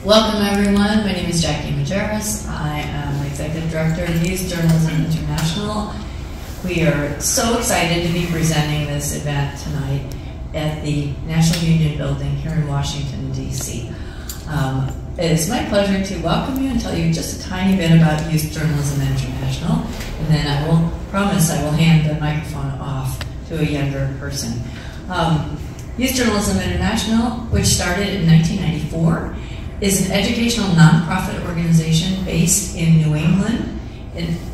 Welcome everyone, my name is Jackie Majerus. I am Executive Director of Youth Journalism International. We are so excited to be presenting this event tonight at the National Union Building here in Washington, D.C. It is my pleasure to welcome you and tell you just a tiny bit about Youth Journalism International, and then I will promise I will hand the microphone off to a younger person. Youth Journalism International, which started in 1994, is an educational nonprofit organization based in New England,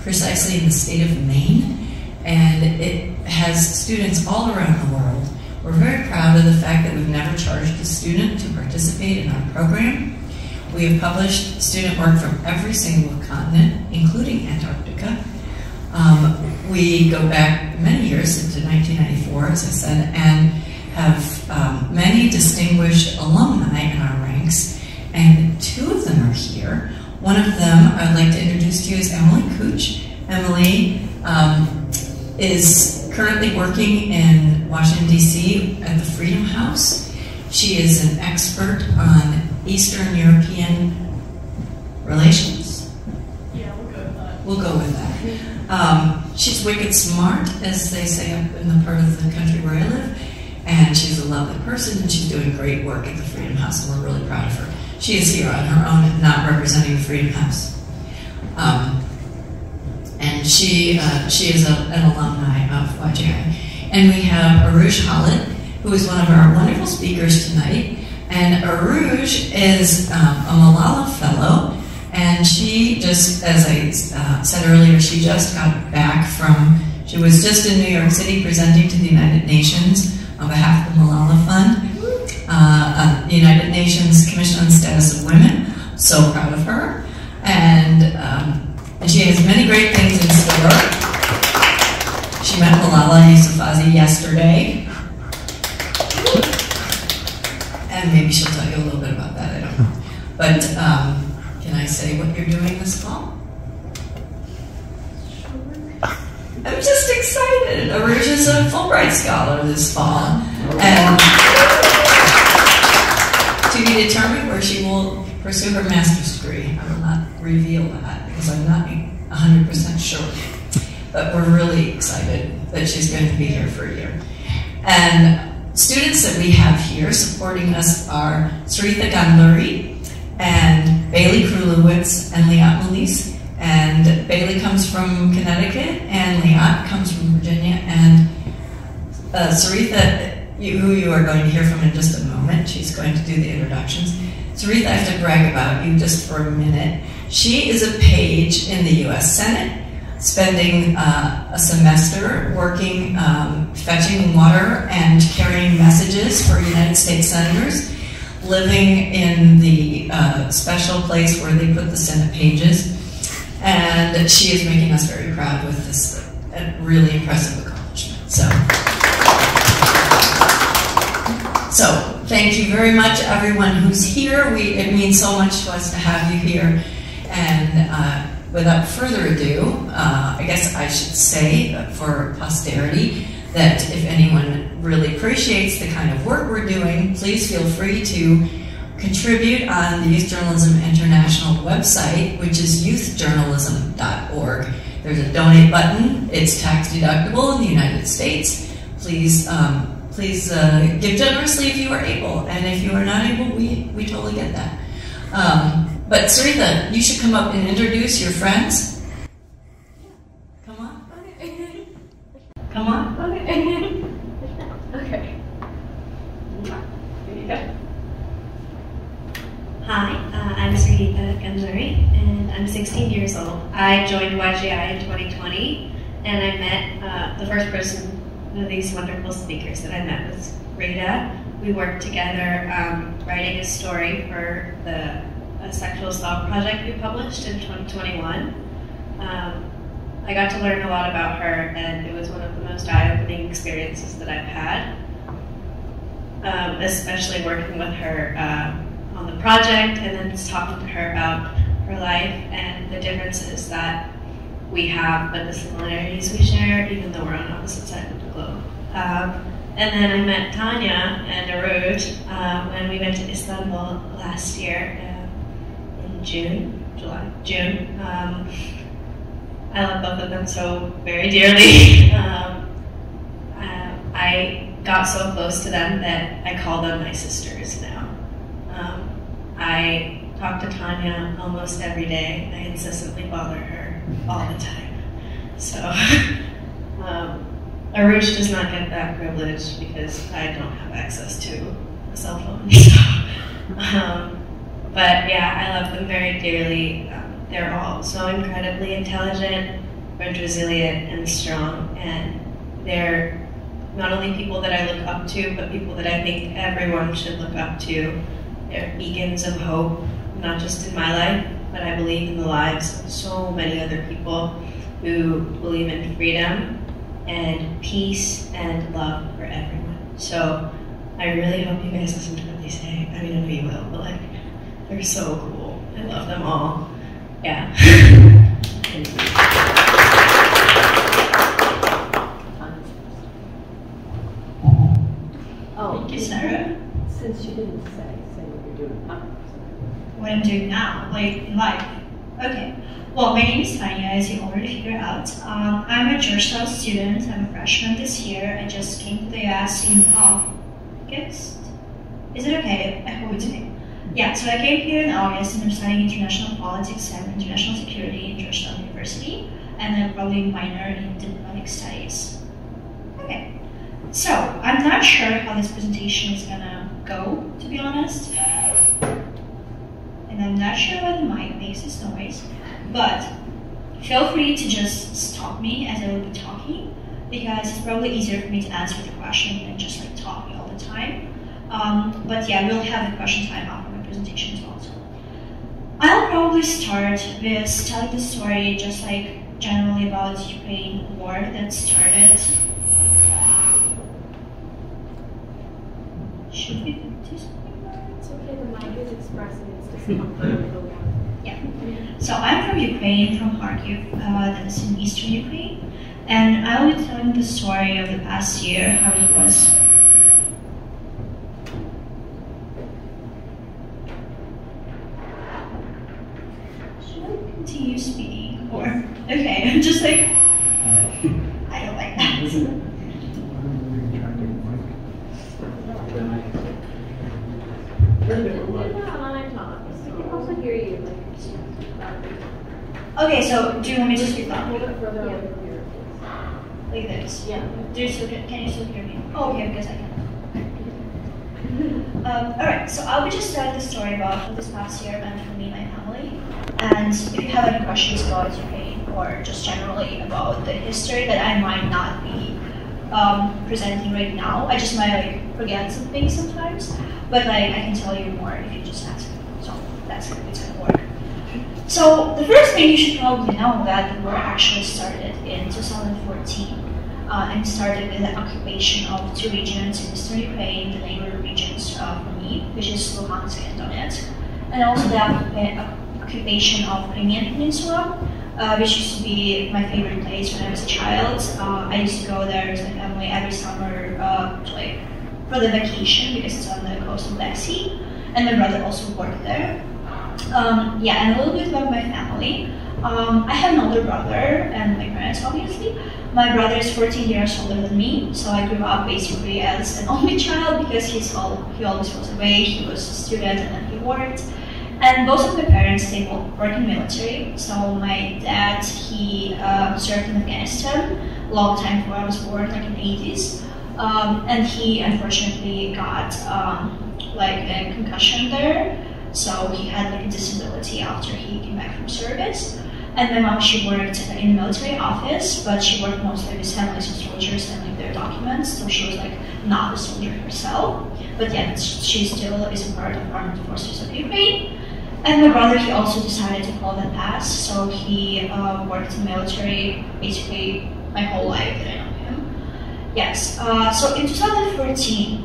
precisely in the state of Maine, and it has students all around the world. We're very proud of the fact that we've never charged a student to participate in our program. We have published student work from every single continent, including Antarctica. We go back many years into 1994, as I said, and have many distinguished alumni in our ranks. And two of them are here. One of them I'd like to introduce to you is Emily Cooch. Emily is currently working in Washington, D.C. at the Freedom House. She is an expert on Eastern European relations. Yeah, we'll go with that. We'll go with that. She's wicked smart, as they say up in the part of the country where I live. And she's a lovely person, and she's doing great work at the Freedom House, and we're really proud of her. She is here on her own and not representing the Freedom House. And she is an alumni of YJI. And we have Arooj Khalid, who is one of our wonderful speakers tonight. And Arooj is a Malala Fellow, and she just, as I said earlier, she just got back she was just in New York City presenting to the United Nations on behalf of the Malala Fund. The United Nations Commission on the Status of Women. So proud of her. And she has many great things in store. She met Malala Yousafzai yesterday. And maybe she'll tell you a little bit about that, I don't know. But can I say what you're doing this fall? I'm just excited. Arooj is a Fulbright Scholar this fall. And to be determined where she will pursue her master's degree. I will not reveal that because I'm not 100% sure. But we're really excited that she's going to be here for a year. And students that we have here supporting us are Sarita Gandluri and Bailey Krulowitz and Liat Melise. And Bailey comes from Connecticut and Liat comes from Virginia. And Sarita, who you are going to hear from in just a moment. She's going to do the introductions. Sarita, I have to brag about you just for a minute. She is a page in the U.S. Senate, spending a semester working, fetching water and carrying messages for United States senators, living in the special place where they put the Senate pages. And she is making us very proud with this really impressive accomplishment. So thank you very much, everyone who's here. It means so much to us to have you here. And without further ado, I guess I should say for posterity that if anyone really appreciates the kind of work we're doing, please feel free to contribute on the Youth Journalism International website, which is youthjournalism.org. There's a donate button. It's tax deductible in the United States. Please give generously if you are able, and if you are not able, we totally get that. But Sarita, you should come up and introduce your friends. Come on. Okay. Come on. Okay. Okay. Here you go. Hi, I'm Frida and I'm 16 years old. I joined YJI in 2020, and I met the first person of these wonderful speakers that I met was Frida. We worked together writing a story for the sexual assault project we published in 2021. I got to learn a lot about her, and it was one of the most eye-opening experiences that I've had, especially working with her on the project and then talking to her about her life and the differences that we have, but the similarities we share, even though we're on opposite sides of the globe. And then I met Tanya and Arooj when we went to Istanbul last year in June. I love both of them so very dearly. I got so close to them that I call them my sisters now. I talk to Tanya almost every day. I incessantly bother her all the time. So Arooj does not get that privilege because I don't have access to a cell phone. But yeah, I love them very dearly. They're all so incredibly intelligent, and resilient, and strong, and they're not only people that I look up to, but people that I think everyone should look up to. They're beacons of hope, not just in my life, but I believe in the lives of so many other people who believe in freedom and peace and love for everyone. So I really hope you guys listen to what they say. I mean, I know you will, but like, they're so cool. I love them all. Yeah. Thank you, Sarah. Since you didn't say what you're doing. What I'm doing now, like in life. Okay. Well, my name is Tanya, as you already figured out. I'm a Georgetown student. I'm a freshman this year. I just came to the US in August. Is it okay? I hope it's okay. Yeah, so I came here in August and I'm studying international politics and international security in Georgetown University, and I'm probably a minor in diplomatic studies. Okay, so I'm not sure how this presentation is gonna go, to be honest. And I'm not sure why the mic makes this noise, but feel free to just stop me as I will be talking, because it's probably easier for me to answer the question than just like talking all the time. But yeah, we'll have a question time after my presentation as well. So I'll probably start with telling the story just like generally about the Ukraine war that started. Should we do something? It's okay, the mic is expressing its discomfort. Yeah. So I'm from Ukraine, from Kharkiv, that is in eastern Ukraine, and I will be telling the story of the past year, how it was. Should I continue speaking, or okay? I'm just like I don't like that. Okay, so do you want me to speak loud? Like this? Yeah. Can you still hear me? Oh, okay, because I can. Alright, so I'll be just telling the story about how this past year meant for me and my family. And if you have any questions about Ukraine or just generally about the history that I might not be presenting right now, I just might like forget some things sometimes. But like I can tell you more if you just ask me. So that's how it's gonna work. So the first thing you should probably know that the war actually started in 2014 and started with the occupation of two regions in eastern Ukraine, the neighboring regions for me, which is Luhansk and Donetsk, and also the occupation of Crimean Peninsula, which used to be my favorite place when I was a child. I used to go there with my family every summer like for the vacation because it's on the coast of Black Sea, and my brother also worked there. Yeah, and a little bit about my family. I have an older brother and my parents, obviously. My brother is 14 years older than me, so I grew up basically as an only child because he always was away. He was a student and then he worked. And both of my parents, they both work in military. So my dad, he served in Afghanistan a long time before I was born, like in the 80s. And he unfortunately got like a concussion there. So he had like a disability after he came back from service. And my mom, she worked in the military office, but she worked mostly with families of soldiers and like their documents. So she was like not a soldier herself, but yet she still is a part of armed forces of Ukraine. And my brother, he also decided to follow that path. So he worked in the military basically my whole life that I know him. Yes. So in 2014,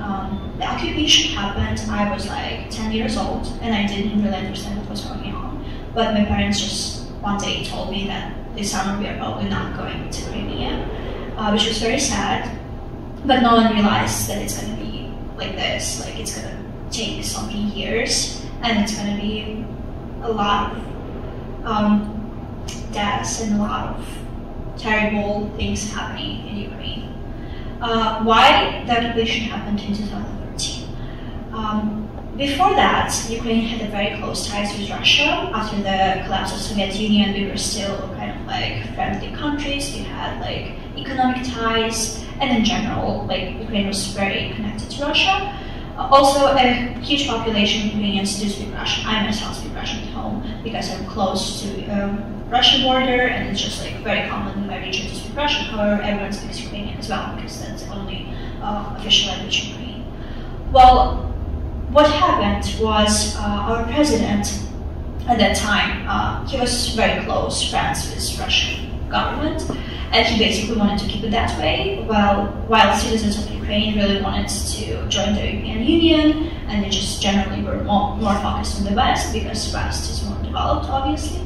the occupation happened. I was like 10 years old, and I didn't really understand what was going on. But my parents just one day told me that this summer we are probably not going to Crimea, which was very sad. But no one realized that it's going to be like this. Like it's going to take so many years, and it's going to be a lot of deaths and a lot of terrible things happening in Ukraine. Why the occupation happened in 2013? Before that, Ukraine had a very close ties with Russia. After the collapse of the Soviet Union, we were still kind of like friendly countries. We had like economic ties, and in general, like Ukraine was very connected to Russia. Also, a huge population of Ukrainians do speak Russian. I myself speak Russian at home because I'm close to Russian border, and it's just like very common in my region to speak Russian. However, everyone speaks Ukrainian as well because that's the only official language in Ukraine. Well, what happened was our president at that time, he was very close friends with Russian government, and he basically wanted to keep it that way, while citizens of Ukraine really wanted to join the European Union, and they just generally were more focused on the West, because the West is more developed, obviously.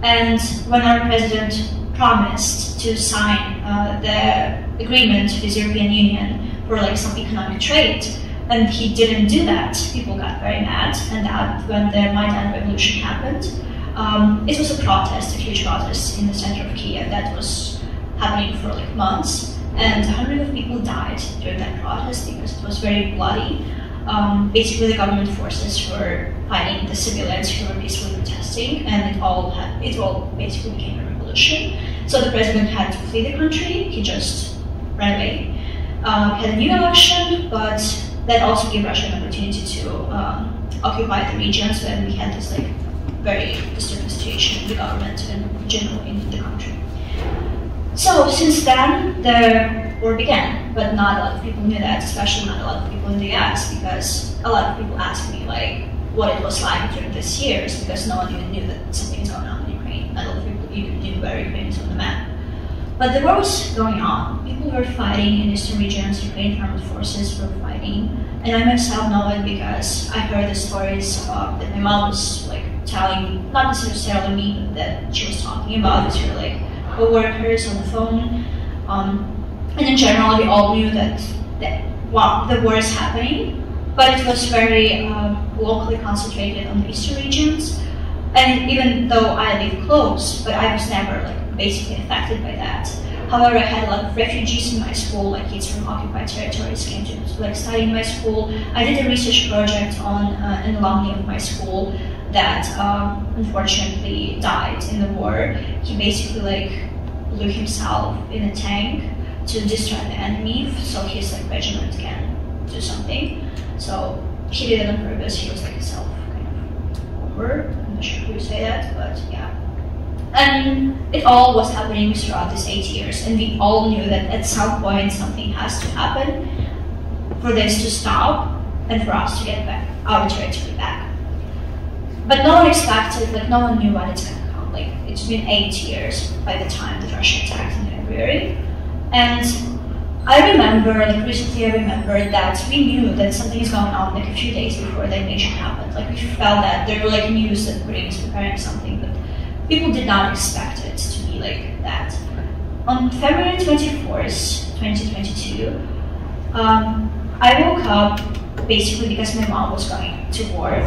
And when our president promised to sign the agreement with the European Union for like some economic trade, and he didn't do that, people got very mad, and that when the Maidan revolution happened, it was a protest, a huge protest in the center of Kiev that was happening for like months, and hundreds of people died during that protest because it was very bloody. Basically, the government forces were fighting the civilians who were peacefully protesting, and it all basically became a revolution. So the president had to flee the country. He just ran away. Had a new election, but that also gave Russia an opportunity to occupy the regions when we had this like very disturbing situation in the government and generally in the country. So since then, the war began, but not a lot of people knew that, especially not a lot of people in the US, because a lot of people asked me like what it was like during these years, because no one even knew that something is going on in Ukraine. Not a lot of people even knew where Ukraine is on the map. But the war was going on. People were fighting in eastern regions. Ukrainian armed forces were fighting, and I myself know it because I heard the stories that my mom was like telling, not necessarily me, but that she was talking about with her like co-workers on the phone. And in general, we all knew that the war is happening, but it was very locally concentrated on the eastern regions. And even though I live close, but I was never like basically affected by that. However, I had a lot of refugees in my school, like kids from occupied territories came to like study in my school. I did a research project on an alumni of my school that unfortunately died in the war. He basically like blew himself in a tank to distract the enemy, so his like regiment can do something. So he did it on purpose. He was like a self kind of bomber. I'm not sure who would say that, but yeah. And it all was happening throughout these 8 years, and we all knew that at some point something has to happen for this to stop and for us to get back our territory back. But no one expected, like no one knew when it's gonna come. Like it's been 8 years by the time that Russia attacked in February, and I remember, like recently I remembered that we knew that something is going on like a few days before the invasion happened. Like we felt that there were like news that Ukraine was preparing something, but people did not expect it to be like that. On February 24th, 2022, I woke up basically because my mom was going to work.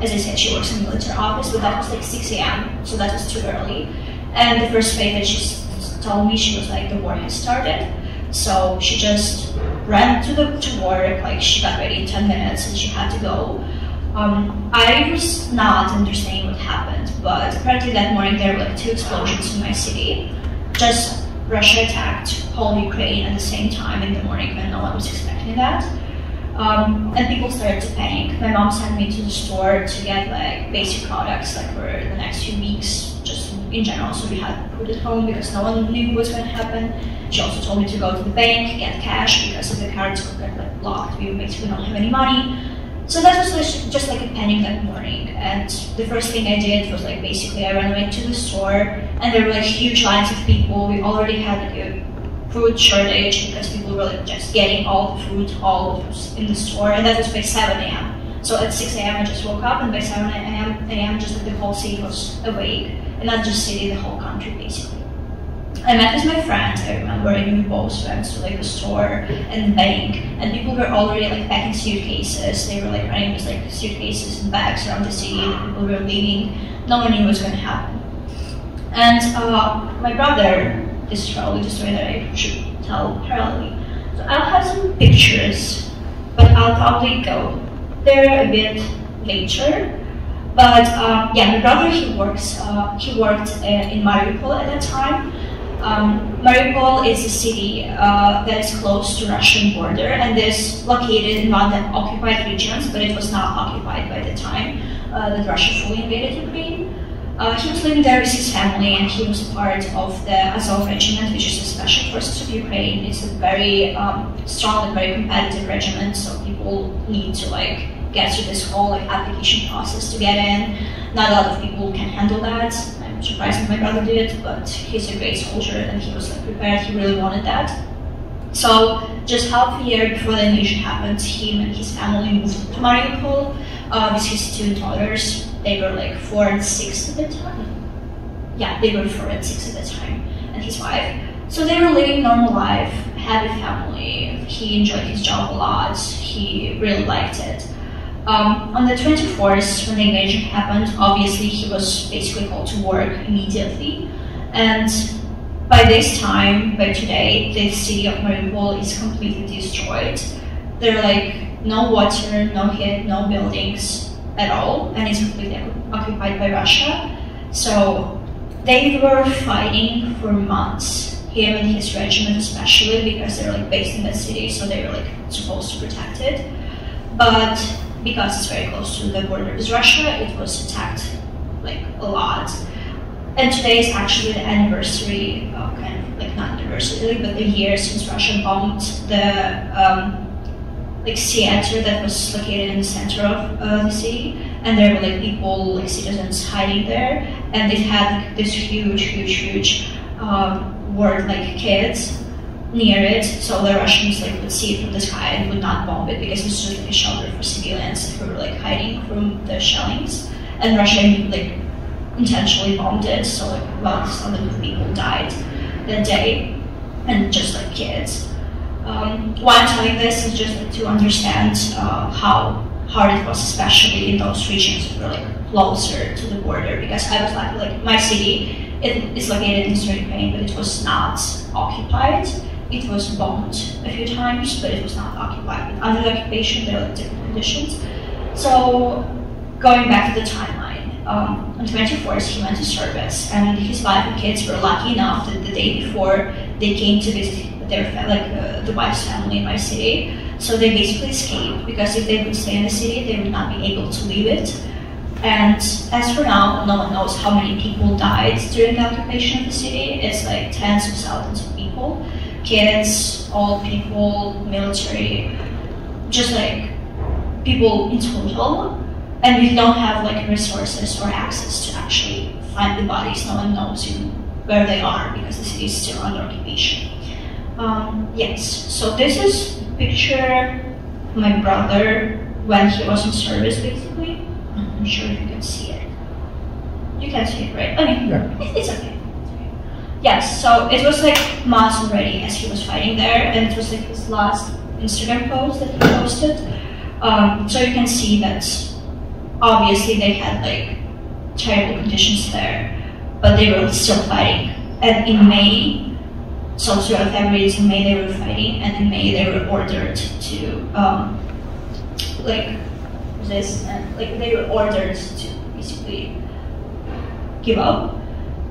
As I said, she works in the military office, but that was like 6 a.m., so that was too early. And the first thing that she told me, she was like, the war has started. So she just ran to work, like she got ready in 10 minutes and she had to go. I was not understanding what happened, but apparently that morning there were like 2 explosions in my city. Just Russia attacked whole Ukraine at the same time in the morning when no one was expecting that. And people started to panic. My mom sent me to the store to get like basic products like for the next few weeks, just in general, so we had food at home because no one knew what was going to happen. She also told me to go to the bank, get cash because if the cards would get like blocked, we basically don't have any money. So that was just like a panic that morning, and the first thing I did was like basically I ran away to the store, and there were like huge lines of people. We already had like a food shortage because people were like just getting all the food, all that was in the store, and that was by 7 a.m. So at 6 a.m. I just woke up, and by 7 a.m. just like the whole city was awake, and not just city, the whole country basically. I met with my friend, I remember, and we both went to like the store and bank, and people were already like packing suitcases. They were like running with like suitcases and bags around the city, and people were leaving. No one knew what was going to happen. And my brother, this is probably the story that I should tell parallelly. So I'll have some pictures, but I'll probably go there a bit later. But yeah, my brother, he worked in Mariupol at that time. Mariupol is a city that is close to Russian border and is located in one of the occupied regions, but it was not occupied by the time that Russia fully invaded Ukraine. He was living there with his family, and he was part of the Azov regiment, which is the Special Forces of Ukraine. It's a very strong and very competitive regiment, so people need to like get through this whole like application process to get in. Not a lot of people can handle that. I'm surprised that my brother did, but he's a great soldier and he was like prepared. He really wanted that. So just half a year before the invasion happened, him and his family moved to Mariupol with his two daughters. They were like 4 and 6 at the time. Yeah, they were 4 and 6 at the time, and his wife. So they were living normal life, happy family. He enjoyed his job a lot. He really liked it. On the 24th, when the invasion happened, obviously he was basically called to work immediately. And by this time, by today, the city of Mariupol is completely destroyed. There are like no water, no heat, no buildings at all, and it's completely occupied by Russia. So they were fighting for months, him and his regiment especially, because they're like based in that city, so they were like supposed to protect it. But because it's very close to the border with Russia, it was attacked like a lot. And today is actually the anniversary, kind of like not anniversary, but the year since Russia bombed the like theater that was located in the center of the city, and there were like people, like citizens hiding there, and they had like, this huge word like kids near it, so the Russians like would see it from the sky and would not bomb it because it was just like a shelter for civilians who were like hiding from the shellings, and Russia like intentionally bombed it, so like about 100 people died that day, and just like kids. Why I'm telling this is just like, to understand how hard it was, especially in those regions that were like closer to the border, because I was like my city, it is located in Eastern Ukraine, but it was not occupied. It was bombed a few times, but it was not occupied. But under the occupation, there were like, different conditions. So going back to the timeline, on 24th he went to service, and his wife and kids were lucky enough that the day before they came to visit their the wife's family in my city. So they basically escaped, because if they would stay in the city, they would not be able to leave it. And as for now, no one knows how many people died during the occupation of the city. It's like tens of thousands of people. Kids, old people, military, just like people in total. And we don't have like resources or access to actually find the bodies. No one knows where they are because the city is still under occupation. Yes, so this is a picture of my brother when he was in service, basically. I'm not sure if you can see it. You can see it, right? I mean, yeah. It's okay. Yes, so it was like months already as he was fighting there, and it was like his last Instagram post that he posted. So you can see that obviously they had like terrible conditions there, but they were still fighting. And in May, so throughout February to May they were fighting, and in May they were ordered to like this, and like they were ordered to basically give up,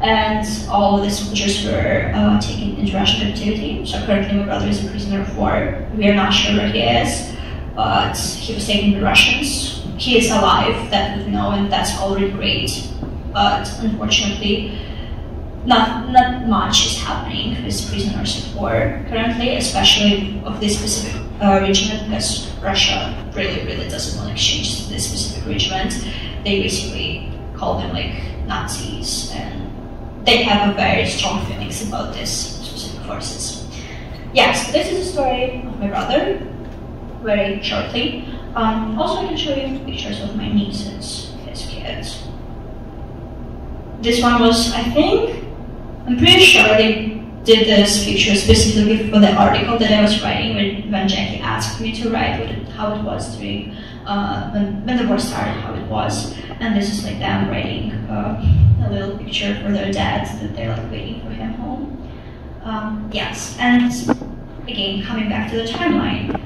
and all of the soldiers were taken into Russian captivity. So currently my brother is a prisoner of war. We are not sure where he is, but he was taken to the Russians. He is alive, that we know, and that's already great. But unfortunately, not much is happening with prisoners of war currently, especially of this specific regiment, because Russia really doesn't want to exchange this specific regiment. They basically call them like Nazis, and they have a very strong feelings about this specific forces. Yes, this is the story of my brother, very shortly. Also, I can show you pictures of my nieces, his kids. This one was, I think, I'm pretty sure they did this picture specifically for the article that I was writing when Jackie asked me to write how it was during when the war started, how it was. And this is like them writing a little picture for their dad that they're like waiting for him home. Yes, and again, coming back to the timeline.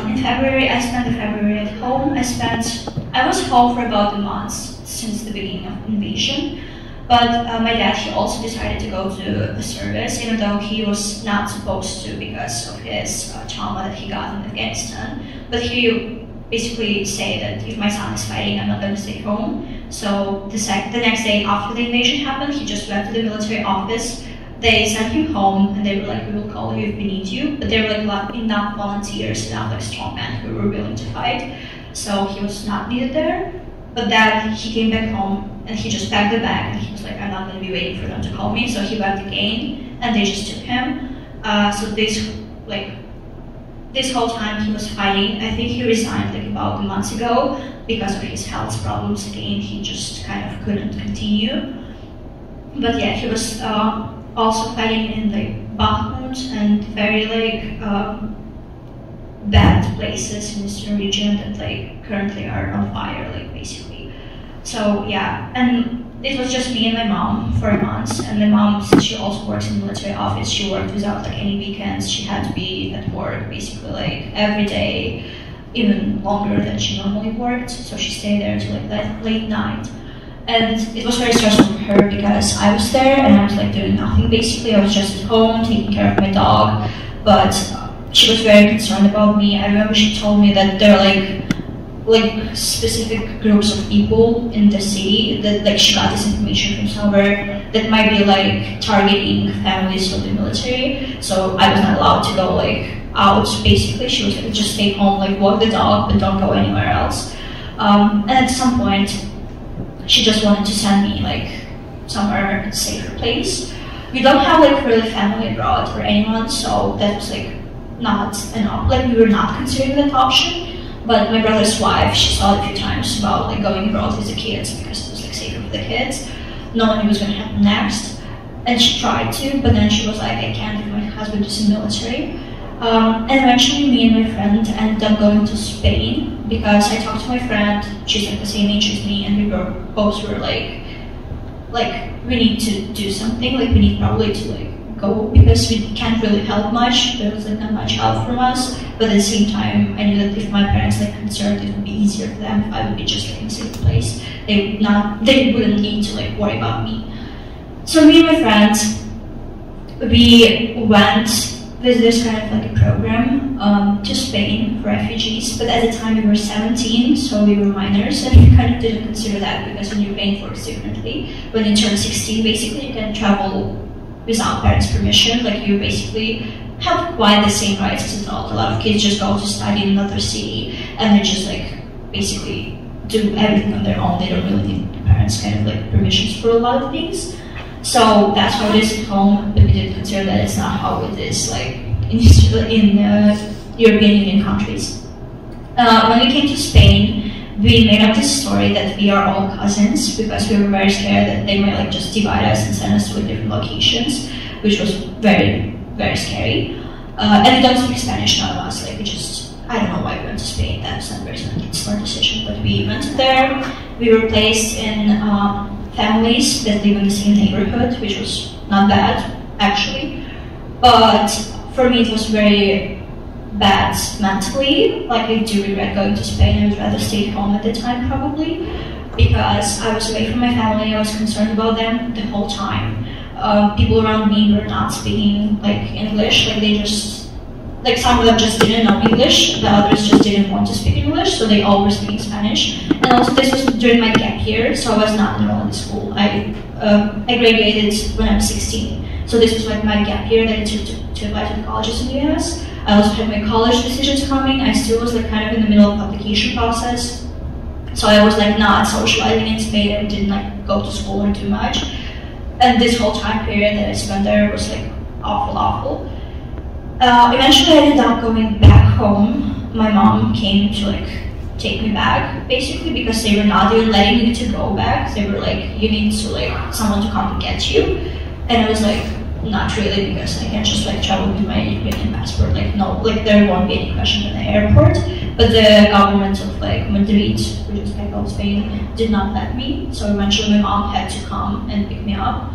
In February, I spent the February at home. I was home for about a month since the beginning of invasion. But my dad, he also decided to go to a service, even though he was not supposed to because of his trauma that he got in Afghanistan. But he basically said that if my son is fighting, I'm not going to stay home. So the next day after the invasion happened, he just went to the military office. They sent him home, and they were like, we will call you if we need you. But there were like enough volunteers, enough like strong men who were willing to fight. So he was not needed there. But then he came back home, and he just packed the bag, and he was like, I'm not going to be waiting for them to call me. So he went again, and they just took him. So this whole time he was fighting. I think he resigned like about a month ago because of his health problems. Again, he just kind of couldn't continue. But yeah, he was also fighting in like Bakhmut and very like bad places in this region that like currently are on fire, like basically. So yeah, and it was just me and my mom for a month. And my mom, since she also works in the military office, she worked without like any weekends. She had to be at work basically like every day, even longer than she normally worked. So she stayed there until like late night. And it was very stressful for her because I was there and I was like doing nothing basically. I was just at home taking care of my dog, but she was very concerned about me. I remember she told me that there are like specific groups of people in the city that like she got this information from somewhere that might be like targeting families of the military. So I was not allowed to go like out basically. She was like, just stay home, like walk the dog, but don't go anywhere else. And at some point, she just wanted to send me like somewhere a safer place. We don't have like really family abroad or anyone, so that was like not an option. We were not considering that option. But my brother's wife, she thought a few times about like going abroad with the kids because it was like safer for the kids, knowing what was going to happen next. And she tried to, but then she was like, I can't if my husband is in the military. And eventually me and my friend ended up going to Spain because I talked to my friend, she's like the same age as me, and we both were like we need to do something, like we need probably to like go because we can't really help much. There was like not much help from us, but at the same time I knew that if my parents like concerned, it would be easier for them if I would be just like in a safe place. They wouldn't need to like worry about me. So me and my friends, we went with this kind of like a program to Spain for refugees, but at the time we were 17, so we were minors, and we kind of didn't consider that because in Ukraine it works differently. When you turn 16, basically you can travel without parents' permission. Like you basically have quite the same rights as adults. A lot of kids just go to study in another city, and they just like basically do everything on their own. They don't really need parents' kind of like permissions for a lot of things. So that's how it is at home, but we didn't consider that it's not how it is like in European Union countries. When we came to Spain, we made up this story that we are all cousins because we were very scared that they might like just divide us and send us to different locations, which was very, very scary. And we don't speak Spanish, none of us. Like we just, I don't know why we went to Spain. That's not very smart decision, but we went there. We were placed in families that live in the same neighborhood, which was not bad, actually. But for me, it was very bad mentally. Like, I do regret going to Spain. I would rather stay home at the time, probably, because I was away from my family. I was concerned about them the whole time. People around me were not speaking, like, English. Like, they just, like, some of them just didn't know English. The others just didn't want to speak English, so they all were speaking Spanish. And also, this was during my gap year, so I was not enrolled in school. I graduated when I was 16. So this was like my gap year that I took to apply to the colleges in the US. I also had my college decisions coming. I still was like kind of in the middle of the application process. So I was like not socializing in Spain and didn't like go to school or too much. And this whole time period that I spent there was like awful. Eventually I ended up going back home. My mom came to like take me back, basically, because they were not even letting me to go back. They were like, you need to like someone to come and get you. And I was like, not really, because I can just like travel with my Ukrainian passport. Like no, like there won't be any questions at the airport. But the government of like Madrid, which is capital of Spain, did not let me. So eventually my mom had to come and pick me up.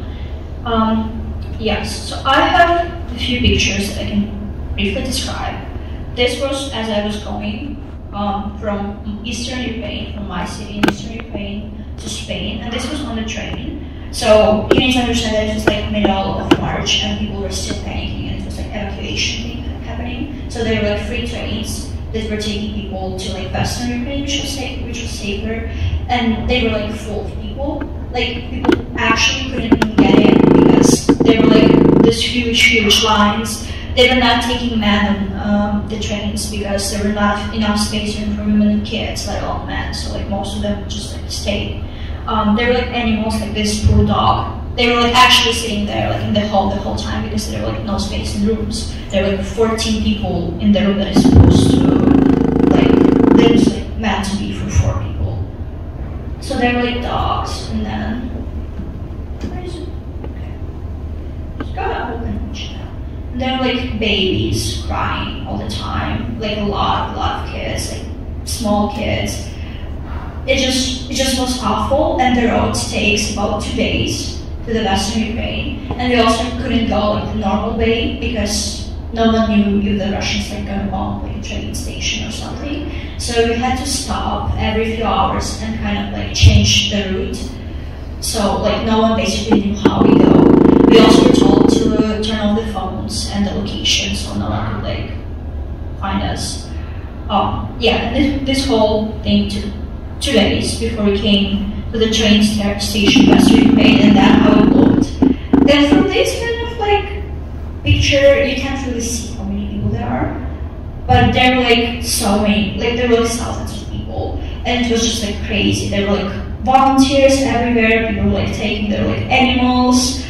Yes, so I have a few pictures that I can briefly describe. This was as I was going from eastern Ukraine, from my city in eastern Ukraine to Spain, and this was on the train. So you need to understand that it was like middle of March and people were still panicking, and it was like evacuation thing happening. So there were like 3 trains that were taking people to like western Ukraine, which was safer, and they were like full of people. Like people actually couldn't even get in because there were like this huge lines. They were not taking men on the trains because there were not enough space for women and kids, let alone men. So like most of them just like stayed. They were like animals, like this poor dog. They were like actually sitting there like in the hall the whole time because there were like no space in rooms. There were like 14 people in the room that is supposed to like there was like meant to be for 4 people. So they were like dogs, and then where is it? Okay. Just gotta open it now. And there were like babies crying all the time, like a lot of kids, like small kids. It just was awful, and the road takes about 2 days to the western Ukraine, and we also couldn't go like the normal way because no one knew if the Russians were gonna bomb like a train station or something. So we had to stop every few hours and kind of like change the route. So like no one basically knew how we go. We also were told to turn off the phones and the location so no one could like find us. Yeah, and this whole thing took 2 days before we came to the train station western Ukraine, and that's how it looked. And from this kind of like picture, you can't really see how many people there are, but there were like so many, like there were like thousands of people, and it was just like crazy. There were like volunteers everywhere. People were like taking their like animals.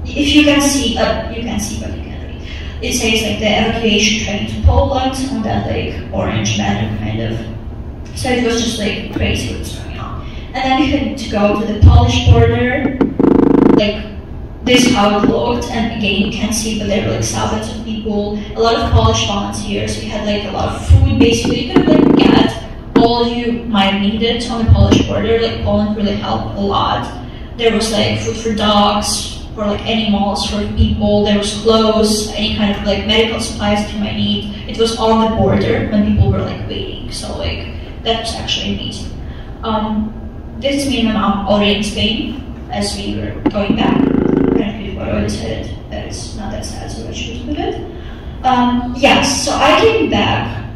If you can see, you can see, but you can't read. It says like the evacuation train to Poland on that like orange banner kind of. So it was just like crazy what was going on. And then we had to go to the Polish border. Like this is how it looked, and again you can see, but there were like thousands of people, a lot of Polish volunteers. We had like a lot of food. Basically you could like get all you might need it on the Polish border. Like Poland really helped a lot. There was like food for dogs, for like animals, for people. There was clothes, any kind of like medical supplies that you might need. It was on the border when people were like waiting. So like that was actually amazing. This is me and my mom already in Spain as we were going back. I already said it, that is not that sad, so I should put it. Yes, so I came back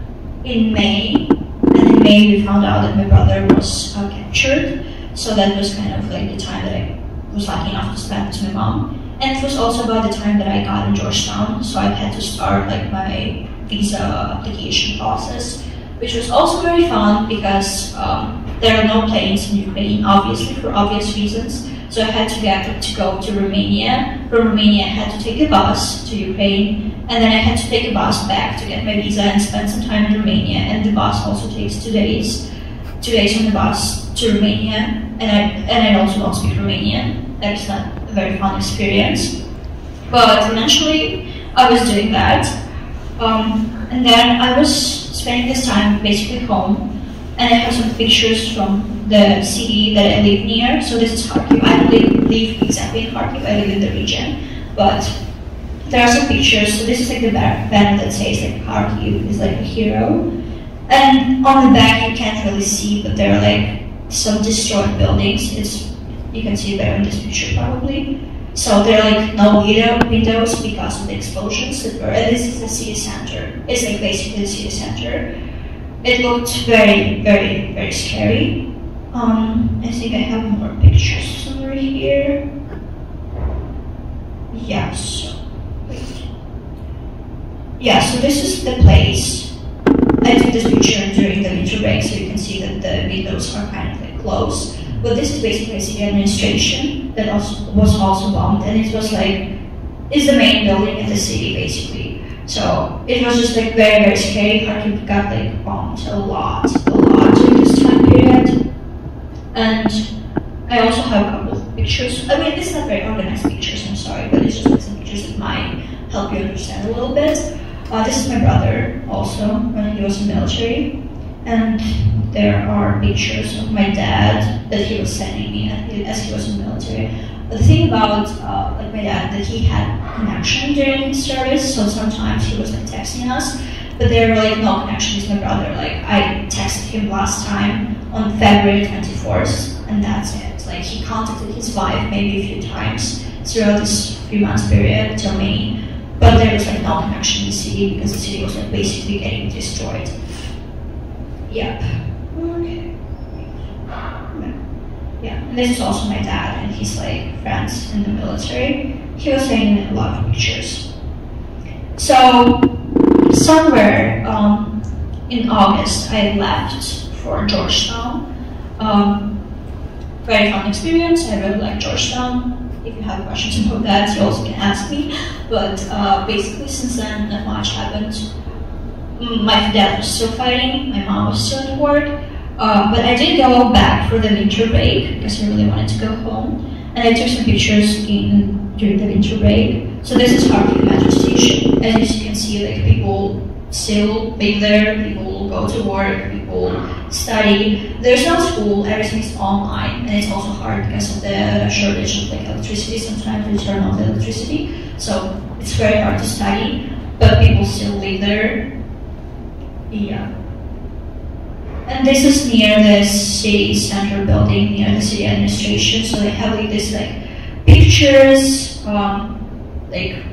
in May, and in May we found out that my brother was captured. So that was kind of like the time that I was lucky enough to spend with my mom. And it was also about the time that I got in Georgetown, so I had to start like my visa application process, which was also very fun because there are no planes in Ukraine, obviously, for obvious reasons. So I had to go to Romania. From Romania, I had to take a bus to Ukraine, and then I had to take a bus back to get my visa and spend some time in Romania. And the bus also takes 2 days. 2 days on the bus to Romania, and I also don't speak Romanian. That is not a very fun experience. But eventually, I was doing that, and then I was spending this time basically home. And I have some pictures from the city that I live near. So this is Kharkiv. I don't live exactly in Kharkiv, I live in the region. But there are some pictures. So this is like the banner that says like Kharkiv is like a hero. And on the back you can't really see, but there are like some destroyed buildings. You can see it better in this picture probably. So there are like no windows because of the explosions that were, and this is the city center. It's like basically the city center. It looked very, very, very scary. I think I have more pictures somewhere here. Yes. Wait. Yeah, so this is the place. I took this picture during the winter break, so you can see that the windows are kind of like closed. But this is basically a city administration that was also bombed, and it was like, it's the main building in the city basically. So it was just like very, very scary. Kharkiv got like bombed a lot during this time period. And I also have a couple of pictures. I mean, this is not very organized pictures, I'm sorry, but it's just some pictures that might help you understand a little bit. This is my brother also, when he was in the military. And there are pictures of my dad that he was sending me as he was in the military. The thing about like my dad, that he had connection during his service, so sometimes he was like texting us, but there were like no connection with my brother. Like I texted him last time on February 24th, and that's it. Like he contacted his wife maybe a few times throughout this 3 months period till May, but there was like no connection in the city because the city was like basically getting destroyed. Yep. Okay. Yeah, and this is also my dad and his like friends in the military. He was taking a lot of pictures. So somewhere in August, I left for Georgetown. Very fun experience. I really like Georgetown. If you have questions about that, you also can ask me. But basically, since then, not much happened. My dad was still fighting. My mom was still at work. But I did go back for the winter break because I really wanted to go home. And I took some pictures during the winter break. So this is Kharkiv metro station. And as you can see, like people still live there, people go to work, people study. There's no school, everything is online, and it's also hard because of the shortage of like electricity. Sometimes they turn off the electricity, so it's very hard to study, but people still live there. Yeah. And this is near the city center building, near the city administration, so they have like this like pictures, like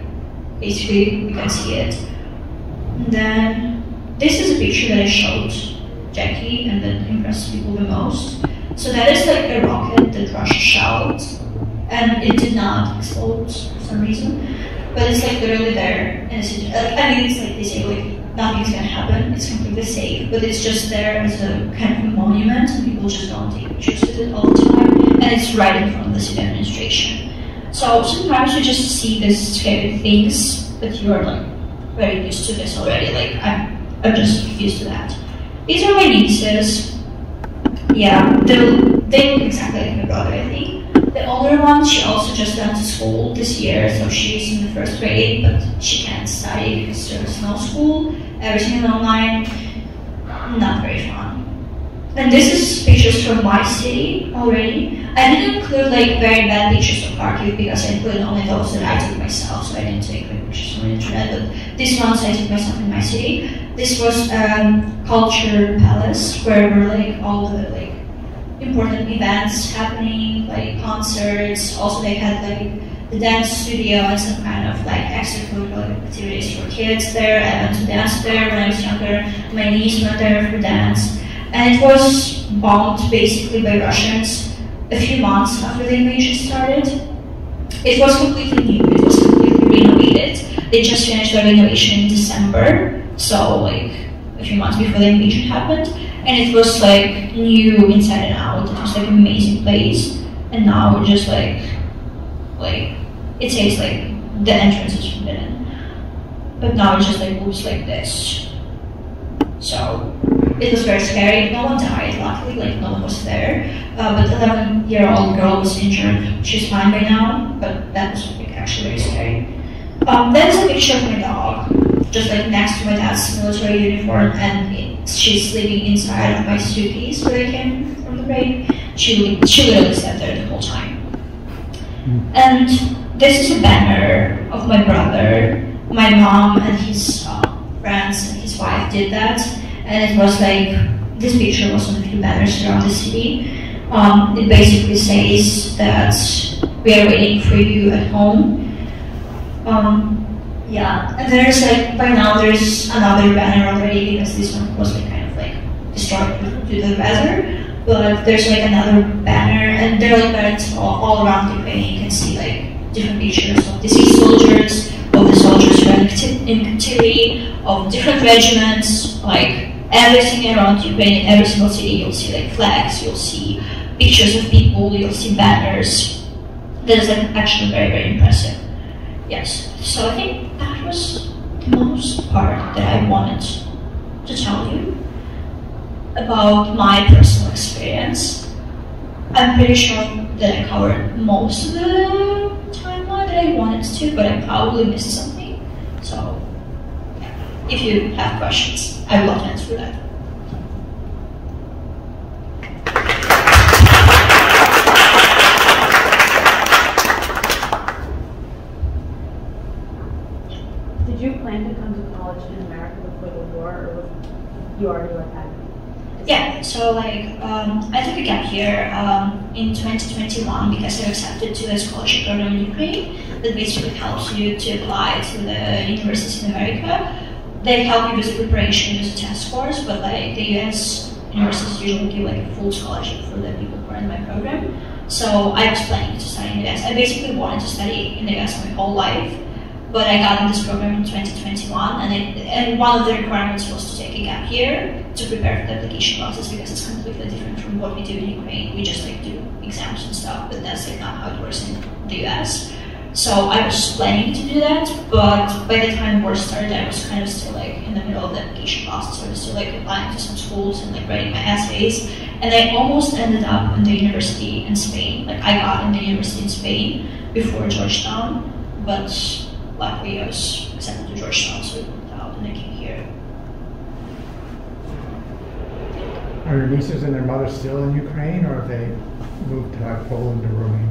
basically you can see it. And then this is a picture that I showed Jackie and that impressed people the most. So that is like a rocket that Russia shot, and it did not explode for some reason, but it's like literally there, and it's, I mean it's like they say like nothing's gonna happen, it's completely safe, but it's just there as a kind of a monument, and people just don't take pictures with it all the time, and it's right in front of the city administration. So sometimes you just see these scary things, but you are like very used to this already. Like I'm just used to that. These are my nieces. Yeah, they look exactly like my brother, I think. The older one, she also just went to school this year, so she's in the 1st grade, but she can't study because there's no school. Everything is online. Not very fun. And this is pictures from my city already. I didn't include like very bad pictures of Kharkiv because I included only those that I took myself, so I didn't take like pictures on the internet, but these ones I took myself in my city. This was culture palace where were like all the like important events happening, like concerts. Also they had like the dance studio and some kind of like extracurricular activities for kids there. I went to dance there when I was younger. My niece went there for dance. And it was bombed basically by Russians a few months after the invasion started. It was completely new, it was completely renovated. They just finished the renovation in December, so like a few months before the invasion happened. And it was like new inside and out. It was like an amazing place. And now we're just like it says like the entrance is forbidden. But now it just like looks like this. So it was very scary. No one died, luckily, like no one was there. But 11-year-old girl was injured. She's fine by now, but that was like, actually very scary. There's a picture of my dog, just like next to my dad's military uniform, and she's sleeping inside of my suitcase where I came from the break. She literally sat there the whole time. And this is a banner of my brother. My mom and his friends and his wife did that. And it was like, this picture was on a few banners around the city. It basically says that we are waiting for you at home. Yeah, and there's like, by now there's another banner already because this one was like kind of like destroyed due to the weather. But there's like another banner, and there are like banners all around Ukraine. You can see like different pictures of deceased soldiers, of the soldiers who are in captivity, of different regiments, like everything around Ukraine, in every single city, you'll see like flags, you'll see pictures of people, you'll see banners. That is like actually very, very impressive. Yes, so I think that was the most part that I wanted to tell you about my personal experience. I'm pretty sure that I covered most of the timeline that I wanted to, but I probably missed something. So, yeah. If you have questions, I would love to answer that. Did you plan to come to college in America before the war, or was you already had? Yeah, so I took a gap year in 2021 because I was accepted to a scholarship program in Ukraine that basically helps you to apply to the universities in America. They help you with the preparation, with the test scores, but like the US universities usually give like a full scholarship for the people who are in my program. So I was planning to study in the US. I basically wanted to study in the US my whole life, but I got in this program in 2021, and one of the requirements was to take a gap year to prepare for the application process because it's completely different from what we do in Ukraine. We just like do exams and stuff, but that's like not how it works in the US. So I was planning to do that, but by the time war started, I was kind of still like in the middle of the application process. I was still like applying to some schools and like writing my essays, and I almost ended up in the university in Spain. Like I got in the university in Spain before Georgetown, but luckily I was accepted to Georgetown, so it worked out, and I came here. Are your nieces and their mother still in Ukraine, or have they moved to like Poland or Romania?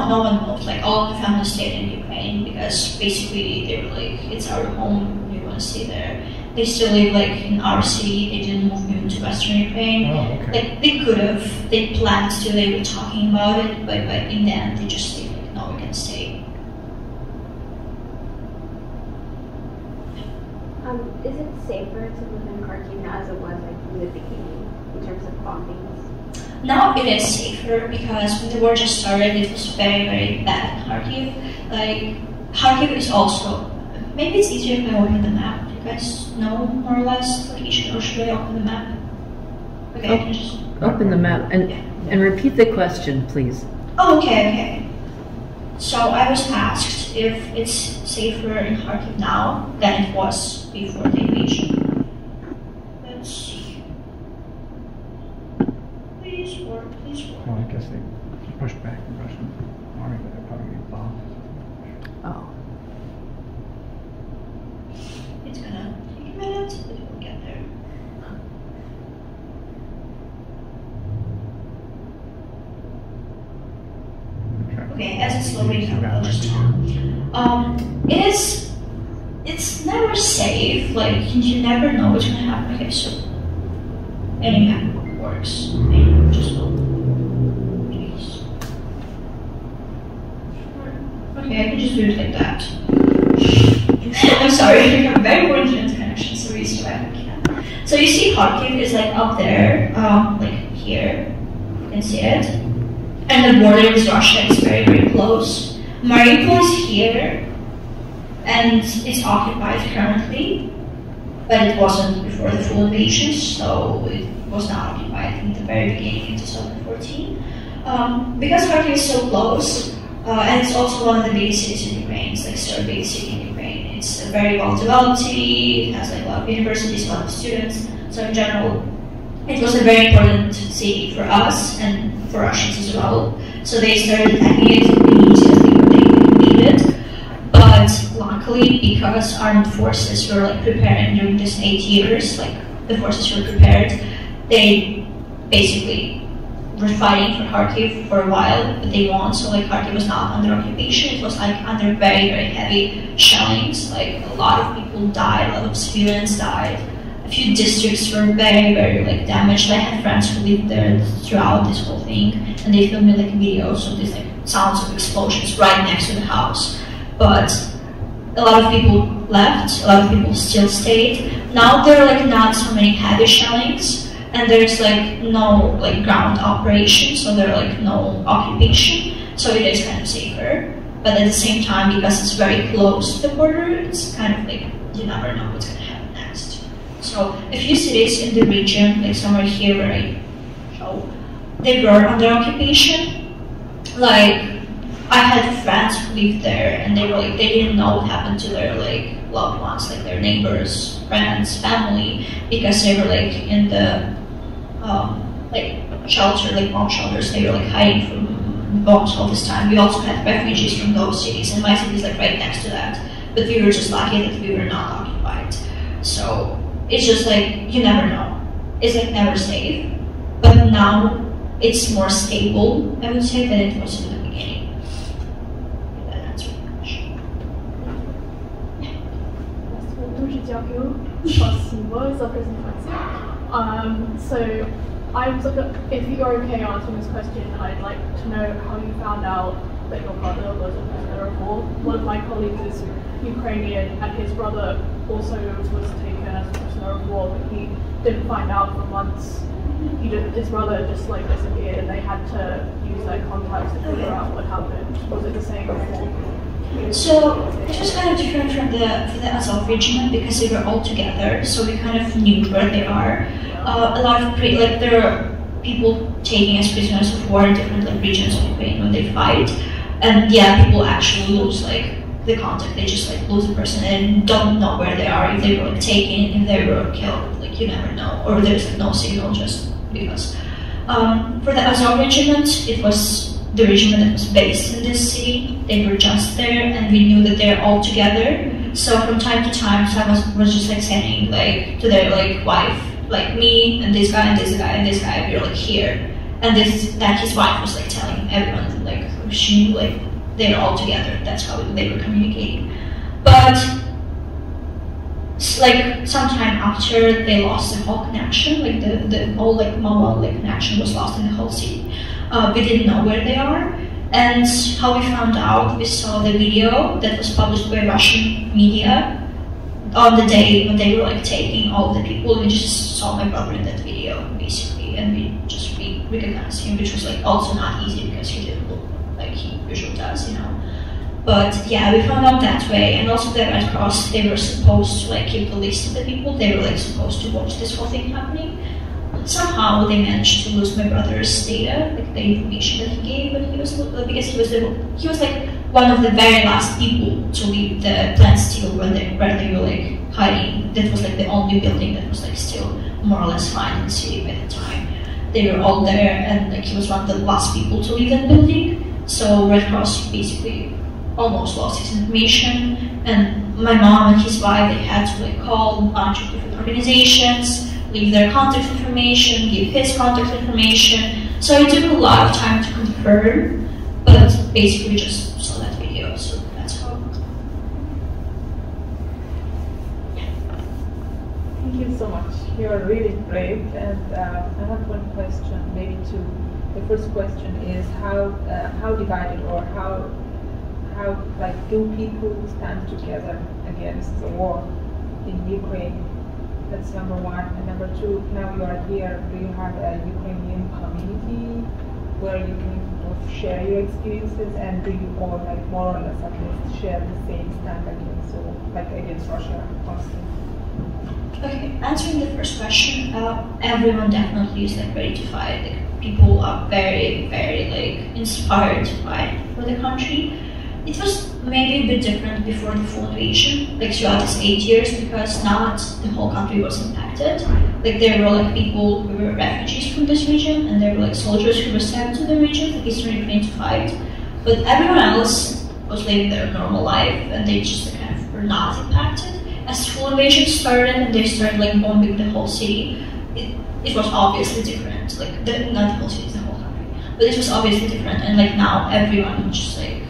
No one moved. Like all of the family stayed in Ukraine because basically they were like, it's our home, we want to stay there. They still live like in our city. They didn't move even to Western Ukraine. Oh, okay. Like they could have, they planned to. They were talking about it, but in the end they just said like, no, we can stay. Is it safer to live in Kharkiv now as it was like in the beginning in terms of bombings? Now it is safer because when the war just started, it was very, very bad in Kharkiv. Like, Kharkiv is also, maybe it's easier if I open the map. Do you guys know more or less? Like, should I open the map? Okay, I can just... Open the map and repeat the question, please. Oh, okay. So I was asked if it's safer in Kharkiv now than it was before the invasion. Let's see. Please work. Well, I guess they pushed back the Russian army, but they're probably getting bombed. Oh. It's gonna take a minute, but we'll get there. Okay, as it's loading up, I'll just talk. It's never safe, like, you never know what's gonna happen. Okay, so, any map works. Just load. Please. Okay, I can just do it like that. I'm sorry, I have very poor internet connection, so restart again. So you see Kharkiv is like up there, like here. You can see it. And the border with Russia is very, very close. Mariupol is here, and it's occupied currently, but it wasn't before the full invasion, so it was not occupied in the very beginning in 2014. Because Kharkiv is so close, and it's also one of the biggest cities in Ukraine, it's like the third biggest city in Ukraine. It's a very well-developed city, it has like a lot of universities, a lot of students, so in general, it was a very important city for us and for Russians as well. So they started attacking it immediately when they invaded. But luckily, because armed forces were like preparing during this 8 years, like the forces were prepared, they basically were fighting for Kharkiv for a while, but they won. So like Kharkiv was not under occupation. It was like under very, very heavy shellings. Like a lot of people died, a lot of civilians died. A few districts were very, very like damaged. I had friends who lived there throughout this whole thing, and they filmed me like videos of these like sounds of explosions right next to the house. But a lot of people left, a lot of people still stayed. Now there are like not so many heavy shellings, and there's like no like ground operation, so there are like no occupation, so it is kind of safer. But at the same time, because it's very close to the border, it's kind of like you never know what's gonna happen next. So a few cities in the region, like somewhere here where I show, they were under occupation. Like I had friends who lived there, and they were like they didn't know what happened to their like loved ones, like their neighbors, friends, family, because they were like in the like shelter, like bomb shelters. They were like hiding from bombs all this time. We also had refugees from those cities, and my city is like right next to that. But we were just lucky that we were not occupied. So it's just like, you never know. It's like never safe. But now it's more stable, I would say, than it was in the beginning. That answers the question. Дуже дякую. Спасибо за презентацію. So I was like, if you're okay answering this question, I'd like to know how you found out that your brother was a prisoner of war. One of my colleagues is Ukrainian, and his brother also was taken as a prisoner of war, but he didn't find out for months. His brother just like disappeared, and they had to use their contacts to figure out what happened. Was it the same before? So it was kind of different from the Azov regiment because they were all together, so we kind of knew where they are. A lot of there are people taking as prisoners of war in different like regions of Ukraine when they fight, and yeah, people actually lose like the contact. They just like lose a person and don't know where they are, if they were like taken, if they were killed. Like you never know, or there's like no signal just because. For the Azov regiment, it was the regiment that was based in this city. They were just there, and we knew that they're all together. So from time to time, someone was just like saying like to their like wife, like me and this guy and this guy and this guy, we're like here, and that his wife was like telling everyone like she knew like they're all together. That's how they were communicating. But like sometime after, they lost the whole connection. Like the whole like mobile like connection was lost in the whole city. We didn't know where they are, and how we found out, we saw the video that was published by Russian media on the day when they were like taking all the people. We just saw my brother in that video basically, and we recognized him, which was like also not easy because he didn't look like he usually does, you know. But yeah, we found out that way, and also the Red Cross, they were supposed to like keep the list of the people. They were like supposed to watch this whole thing happening. Somehow they managed to lose my brother's data, like the information that he gave when he was because he was like one of the very last people to leave the plant steel where they were like hiding. That was like the only building that was like still more or less fine in the city by the time. They were all there, and like he was one of the last people to leave that building. So Red Cross basically almost lost his information, and my mom and his wife, they had to like call a bunch of different organizations, leave their contact information, give his contact information. So it took a lot of time to confirm, but basically just saw that video, so that's how. Thank you so much. You are really brave, and I have one question, maybe two. The first question is how divided or how like do people stand together against the war in Ukraine? That's number one. And number two, now you are here, do you have a Ukrainian community where you can share your experiences, and do you all like more or less at least share the same stand against Russia also? Okay, answering the first question, everyone definitely is like ready to fight. Like, people are very, very like inspired to fight for the country. It was maybe a bit different before the full invasion, like throughout these 8 years, because not the whole country was impacted. Like there were like people who were refugees from this region, and there were like soldiers who were sent to the region, like Eastern Ukraine, to fight. But everyone else was living their normal life, and they just kind of were not impacted. As the full invasion started and they started like bombing the whole city, it was obviously different. Like not the whole city, the whole country, but it was obviously different. And like now everyone just like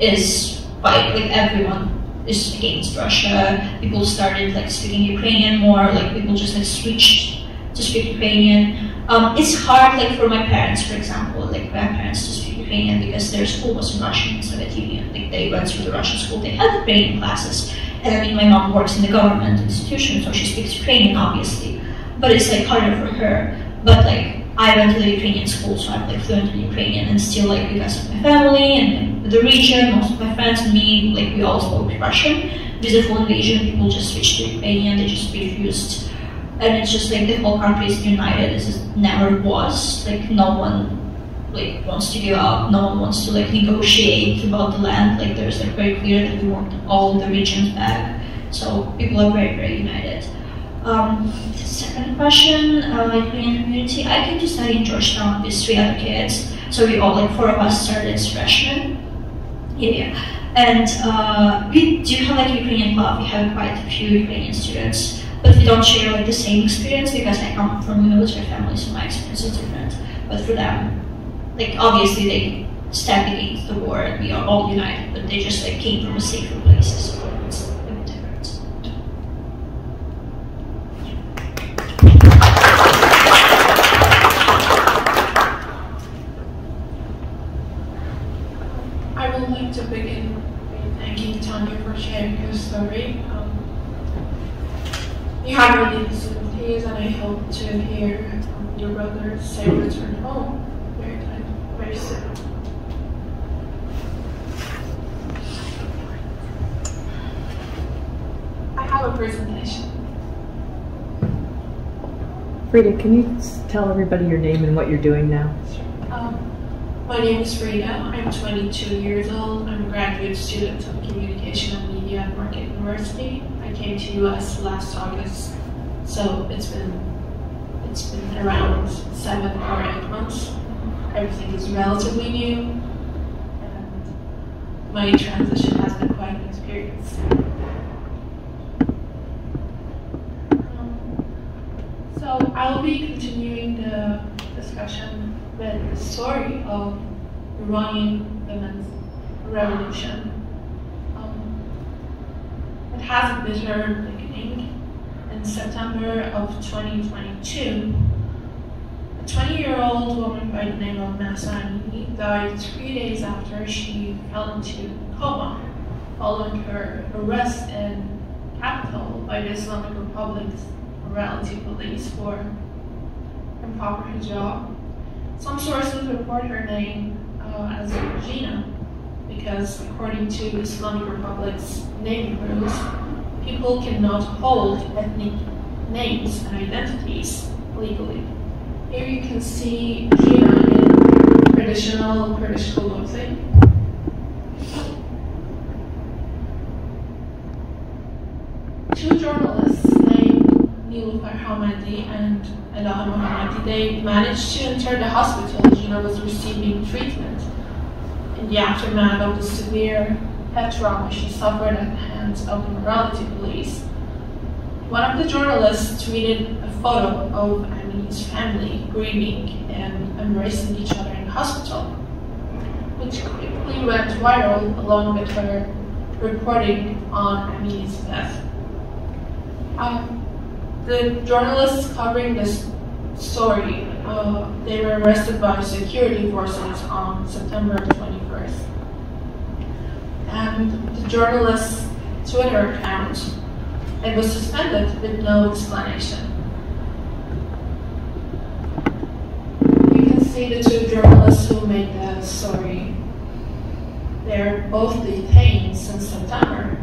is like everyone is against Russia. People started like speaking Ukrainian more. Like people just like switched to speak Ukrainian. It's hard like for my parents, for example, like grandparents, to speak Ukrainian because their school was in Russian in the Soviet Union. Like they went through the Russian school. They had Ukrainian classes. And I mean, my mom works in the government institution, so she speaks Ukrainian, obviously. But it's like harder for her. But like I went to the Ukrainian school, so I'm like fluent in Ukrainian, and still like because of my family and the region, most of my friends and me, like we all spoke Russian. With the full invasion, people just switched to Ukrainian. They just refused, and it's just like the whole country is united as it never was. Like no one like wants to give up. No one wants to like negotiate about the land. Like there's like very clear that we want all the regions back. So people are very, very united. Second question, Ukrainian community. I came to study in Georgetown with 3 other kids. So we all, like 4 of us, started as freshmen. Yeah. And we do have like Ukrainian club. We have quite a few Ukrainian students, but we don't share like the same experience because I come from a military family, so my experience is different. But for them, like obviously they stand against the war and we are all united, but they just like came from a safer place, so it's a bit different. I would like to begin by thanking Tanya for sharing her story. You have really facilities, and I hope to hear your brother's safe return home very soon. I have a presentation. Frida, can you tell everybody your name and what you're doing now? My name is Frida. I'm 22 years old. I'm a graduate student of Communication and Media at Marquette University. I came to US last August, so it's been around 7 or 8 months. Everything is relatively new, and my transition has been quite an experience. So I'll be continuing the discussion with the story of Iranian women's revolution. It has a bitter beginning. In September of 2022, a 20-year-old woman by the name of Zeinali died 3 days after she fell into coma following her arrest in capital by the Islamic Republic's morality police for improper hijab. Some sources report her name as Regina because, according to Islamic Republic's naming rules, people cannot hold ethnic names and identities legally. Here you can see Gina in traditional Kurdish clothing. Two journalists named Nilufar Hamadi and Elaha Mohammadi, they managed to enter the hospital Gina was receiving treatment in the aftermath of the severe head trauma she suffered at the hands of the morality police. One of the journalists tweeted a photo of Amini's family grieving and embracing each other in the hospital, which quickly went viral along with her reporting on Amini's death. The journalists covering this story, they were arrested by security forces on September 21st. And the journalist's Twitter account, it was suspended with no explanation. You can see the two journalists who made the story. They're both detained since September.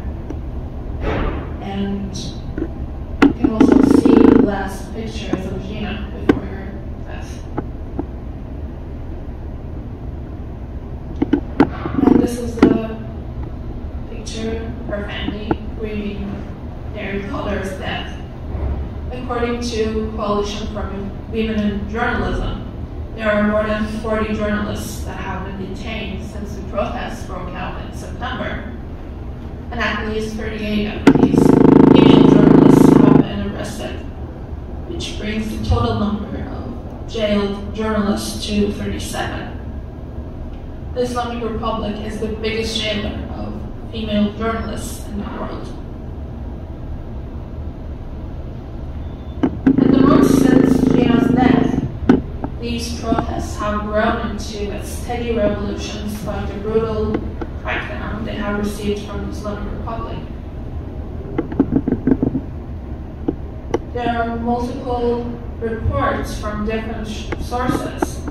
And you can also see the last pictures of Gina before her death. And this is the picture of her family grieving their daughter's death. According to Coalition for Women in Journalism, there are more than 40 journalists that have been detained since the protests broke out in September. And at least 38 of these female journalists have been arrested, which brings the total number of jailed journalists to 37. The Islamic Republic is the biggest jailer of female journalists in the world. In the months since Gina's death, these protests have grown into a steady revolution despite the brutal crackdown they have received from the Islamic Republic. There are multiple reports from different sources,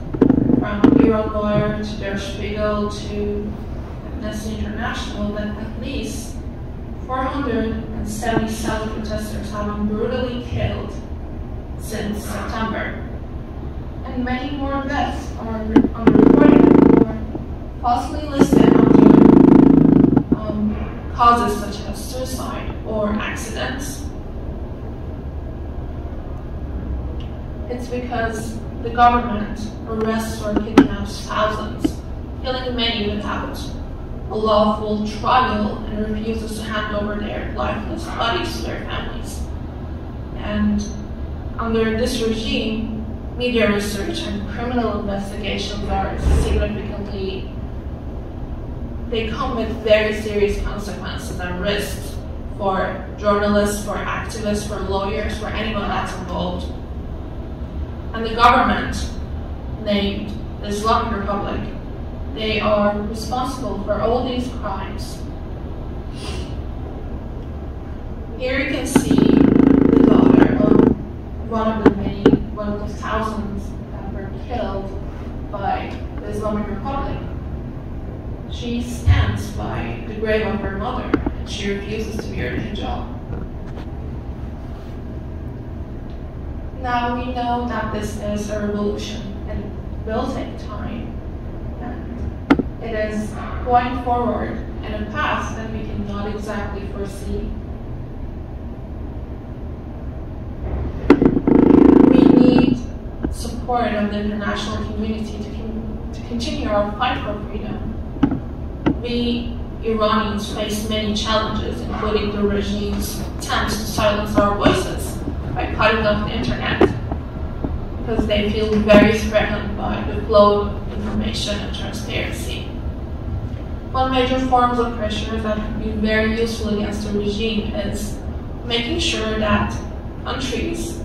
from Euromonitor to Der Spiegel to Amnesty International, that at least 477 protesters have been brutally killed since September. And many more deaths are unreported or falsely listed under causes such as suicide or accidents. It's because the government arrests or kidnaps thousands, killing many without a lawful trial, and refuses to hand over their lifeless bodies to their families. And under this regime, media research and criminal investigations are significantly, they come with very serious consequences and risks for journalists, for activists, for lawyers, for anyone that's involved. And the government, named the Islamic Republic, they are responsible for all these crimes. Here you can see the daughter of one of the thousands that were killed by the Islamic Republic. She stands by the grave of her mother, and she refuses to wear the hijab. Now we know that this is a revolution, and it will take time. And it is going forward in a path that we cannot exactly foresee. We need support of the international community to continue our fight for freedom. We Iranians face many challenges, including the regime's attempts to silence our voices by cutting off the internet, because they feel very threatened by the flow of information and transparency. One major form of pressure that can be very useful against the regime is making sure that countries,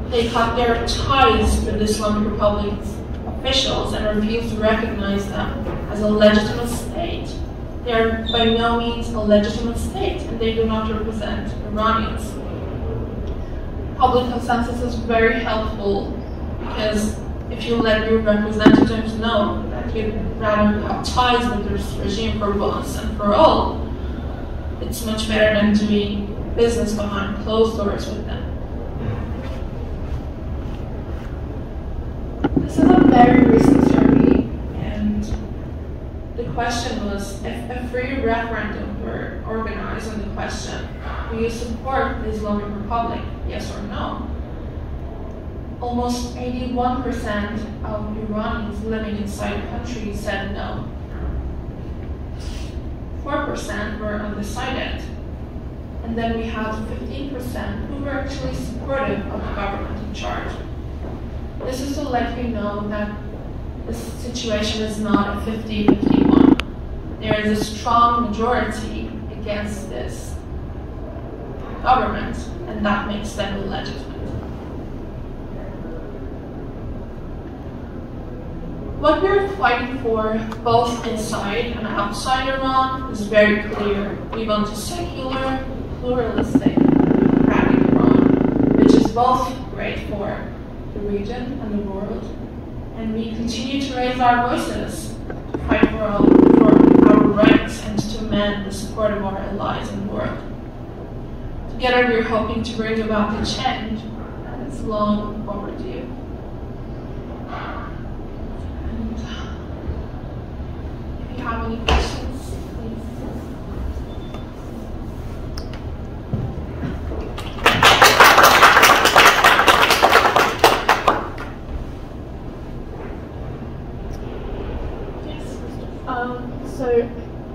they cut their ties with the Islamic Republic's officials and refuse to recognize them as a legitimate state. They are by no means a legitimate state, and they do not represent Iranians. Public consensus is very helpful, because if you let your representatives know that you'd rather have ties with this regime for once and for all, it's much better than doing business behind closed doors with them. This is a very recent survey, and the question was, if a free referendum were organized on the question, do you support the Islamic Republic, yes or no? Almost 81% of Iranians living inside the country said no. 4% were undecided. And then we had 15% who were actually supportive of the government in charge. This is to let you know that the situation is not a 50-51. There is a strong majority against this government, and that makes them illegitimate. What we're fighting for, both inside and outside Iran, is very clear. We want a secular, pluralistic, democratic Iran, which is both great for the region and the world. And we continue to raise our voices, to fight for our rights, and to demand the support of our allies in the world. Together, we're hoping to bring about the change that is long overdue. And if you have any questions, please. So,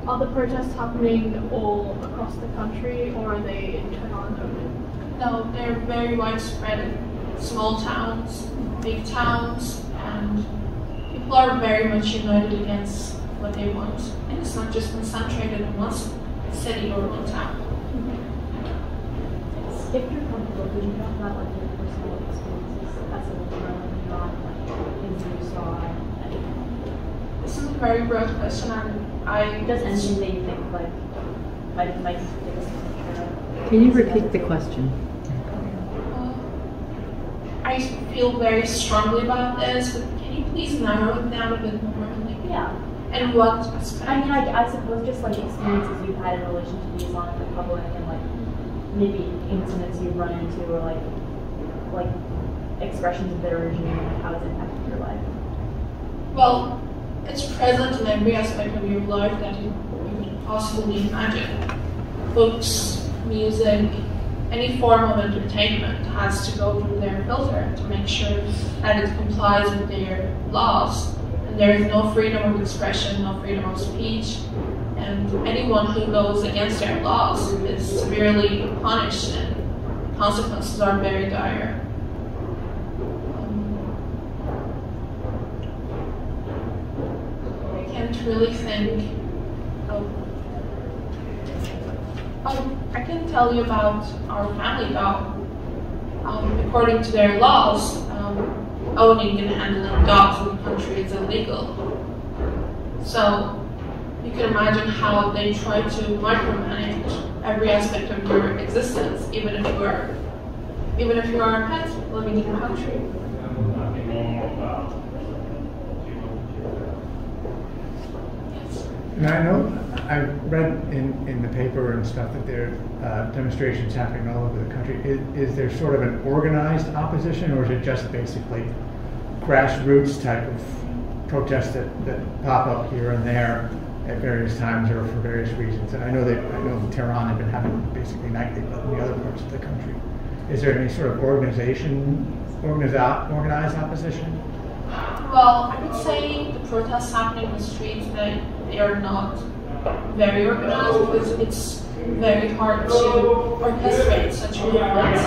are the protests happening all across the country, or are they in Tehran only? No, they're very widespread in small towns, big towns, and people are very much united against what they want. And it's not just concentrated in one city or one town. If you're comfortable, could you talk about like your personal experiences as a liberal in Iran, like things you saw? This is a very broad question, and does anything that you think like might give us a picture? Can you repeat the question? I feel very strongly about this, but can you please narrow it down a bit more? Like, yeah. And what aspect? I mean, I suppose just like experiences you've had in relation to the Islamic Republic, and like maybe incidents you've run into, or like expressions of their regime, and how it's impacted your life. Well, it's present in every aspect of your life that you could possibly imagine. Books, music, any form of entertainment has to go through their filter to make sure that it complies with their laws. And there is no freedom of expression, no freedom of speech, and anyone who goes against their laws is severely punished, and the consequences are very dire. I can't really think of. I can tell you about our family dog. According to their laws, owning and handling dogs in the country is illegal. So you can imagine how they try to micromanage every aspect of your existence, even if you are a pet living in the country. And I know, I read in the paper and stuff that there are demonstrations happening all over the country. Is there sort of an organized opposition, or is it just basically grassroots type of protests that pop up here and there at various times or for various reasons? And I know Tehran had been having basically nightly, but in the other parts of the country. Is there any sort of organized opposition? Well, I would say the protests happening in the streets, they are not very organized, because it's very hard to orchestrate such movements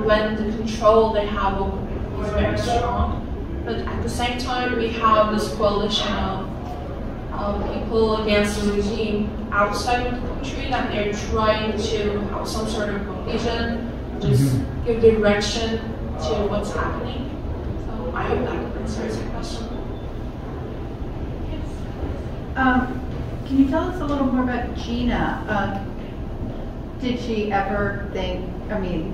when the control they have over people is very strong. But at the same time, we have this coalition of people against the regime outside of the country, that they're trying to have some sort of cohesion, just give direction to what's happening. So I hope that answers your question. Yes. Can you tell us a little more about Gina? Did she ever think, I mean,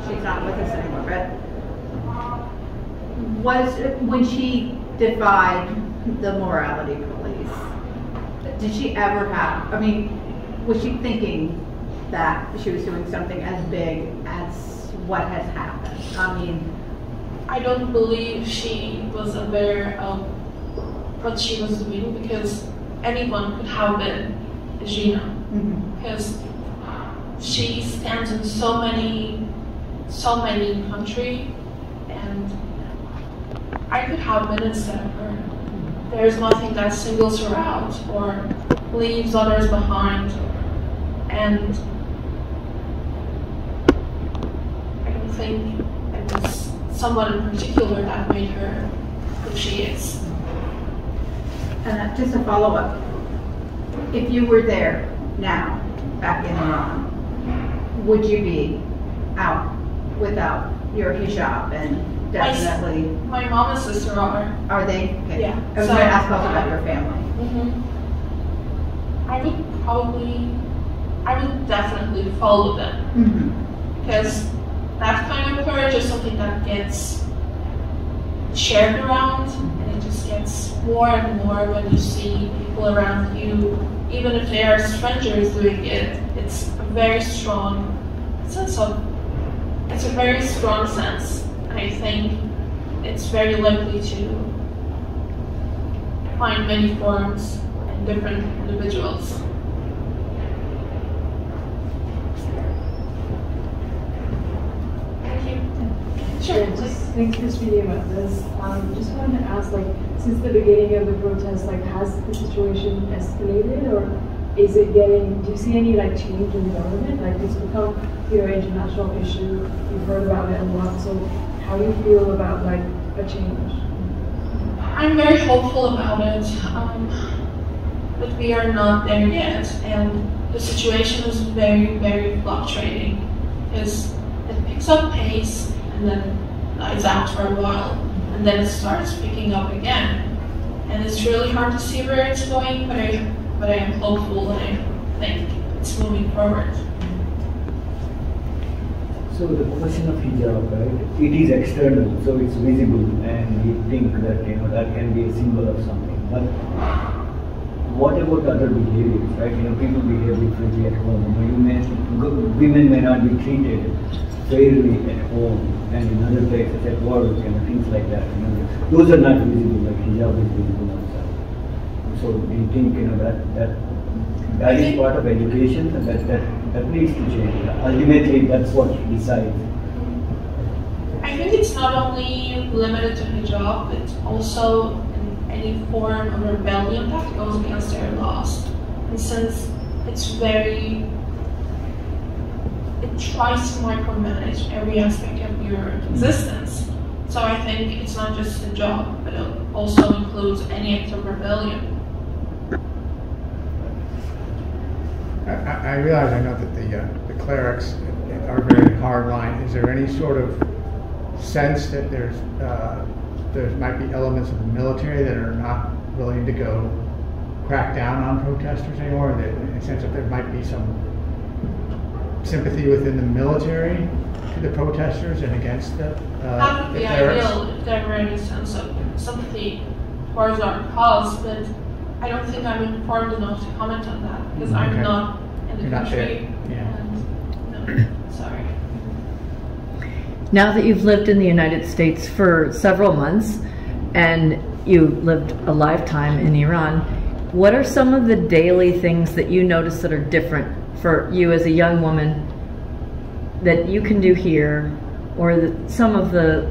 she's not with us anymore, but when she defied the morality police, did she ever have, I mean, was she thinking that she was doing something as big as what has happened? I mean, I don't believe she was aware of what she was doing, because anyone could have been Gina, because she stands in so many countries, and I could have been instead of her. There's nothing that singles her out or leaves others behind, and I don't think it was someone in particular that made her who she is. just a follow-up. If you were there now, back in Iran, would you be out without your hijab? And definitely, my mom and sister are. Are they? Okay. Yeah. I was going to ask also about your family. I would definitely follow them, because that kind of courage is something that gets shared around, and it just gets more and more when you see people around you, even if they are strangers doing it. It's a very strong sense, and I think it's very likely to find many forms in different individuals. Sure. Thanks for speaking about this. Just wanted to ask, since the beginning of the protest, has the situation escalated, or is it getting? Do you see any change in the government? It's become, an international issue. You've heard about it a lot. So, how do you feel about a change? I'm very hopeful about it, but we are not there yet, and the situation is very, very fluctuating. Because it picks up pace, and then dies out for a while, and then it starts picking up again. And it's really hard to see where it's going, but I am hopeful, and I think it's moving forward. So the question of hijab, right? It is external, so it's visible, and we think that that can be a symbol of something. But what about other behaviors, right? People behave differently at home. Women may not be treated fairly at home and in other places at work and things like that. Those are not visible, like hijab is visible outside. So do you think that That is part of education, and that needs to change. Ultimately, that's what decides. I think it's not only limited to hijab, it's also in any form of rebellion that goes against their laws. And since it's it tries to micromanage every aspect of your existence. So I think it's not just a job, but it also includes any act of rebellion. I realize, I know that the clerics are very hard line. Is there any sort of sense that there might be elements of the military that are not willing to go crack down on protesters anymore? That, in the sense that there might be some sympathy within the military to the protesters and against the That would be clerics? ideal if there were any sense of sympathy towards our cause, but I don't think I'm informed enough to comment on that because I'm not in the You're not country. there. Yeah. And, no, sorry. Now that you've lived in the United States for several months and you lived a lifetime in Iran, what are some of the daily things that you notice that are different for you as a young woman that you can do here, or some of the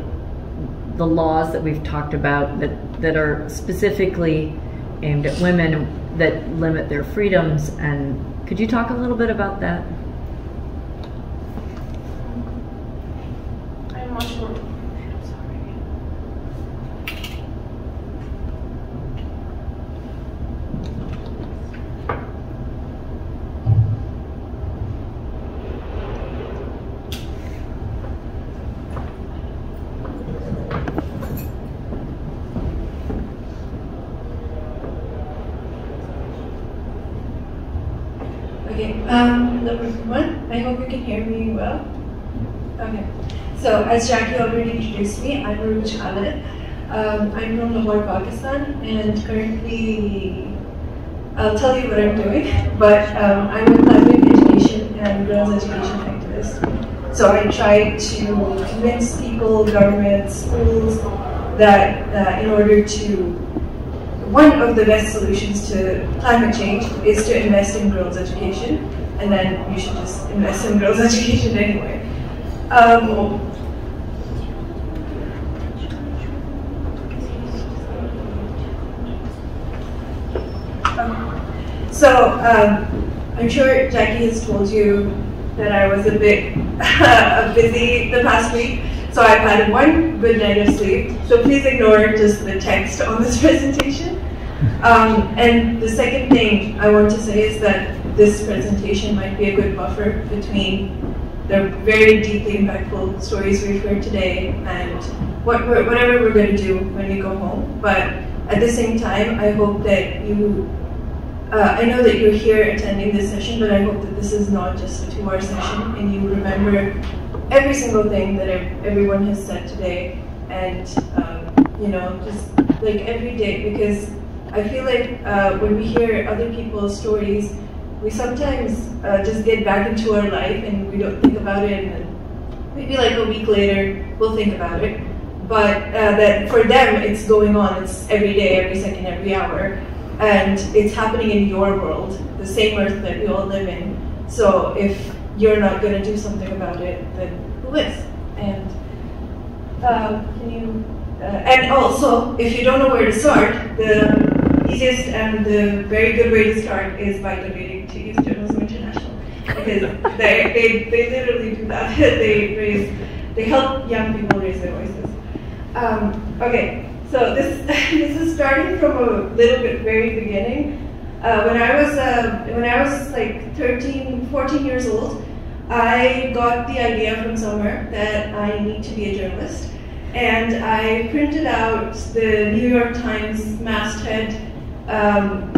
laws that we've talked about that are specifically aimed at women that limit their freedoms? And could you talk a little bit about that? I'm not sure. Okay, number one, I hope you can hear me well. Okay, so as Jackie already introduced me, I'm Arooj Khalid. I'm from Lahore, Pakistan, and currently, I'll tell you what I'm doing, but I'm a climate education and girls education activist. So I try to convince people, governments, schools, that in order to one of the best solutions to climate change is to invest in girls' education, and then you should just invest in girls' education anyway. I'm sure Jackie has told you that I was a bit busy the past week. So I've had one good night of sleep, so please ignore just the text on this presentation. And the second thing I want to say is that this presentation might be a good buffer between the very deeply impactful stories we've heard today and whatever we're going to do when we go home. But at the same time, I hope that you, I know that you're here attending this session, but I hope that this is not just a 2-hour session and you remember every single thing that everyone has said today, and you know, just like every day, because I feel like when we hear other people's stories, we sometimes just get back into our life and we don't think about it, and maybe like a week later we'll think about it. But that for them it's going on, it's every day, every second, every hour, and it's happening in your world, the same earth that we all live in. So if you're not going to do something about it, then who is? And can you? And also, if you don't know where to start, the easiest and the very good way to start is by donating to Youth Journalism International, because they literally do that. They help young people raise their voices. Okay, so this is starting from a little bit very beginning. When I was like 13, 14 years old, I got the idea from somewhere that I need to be a journalist, and I printed out the New York Times masthead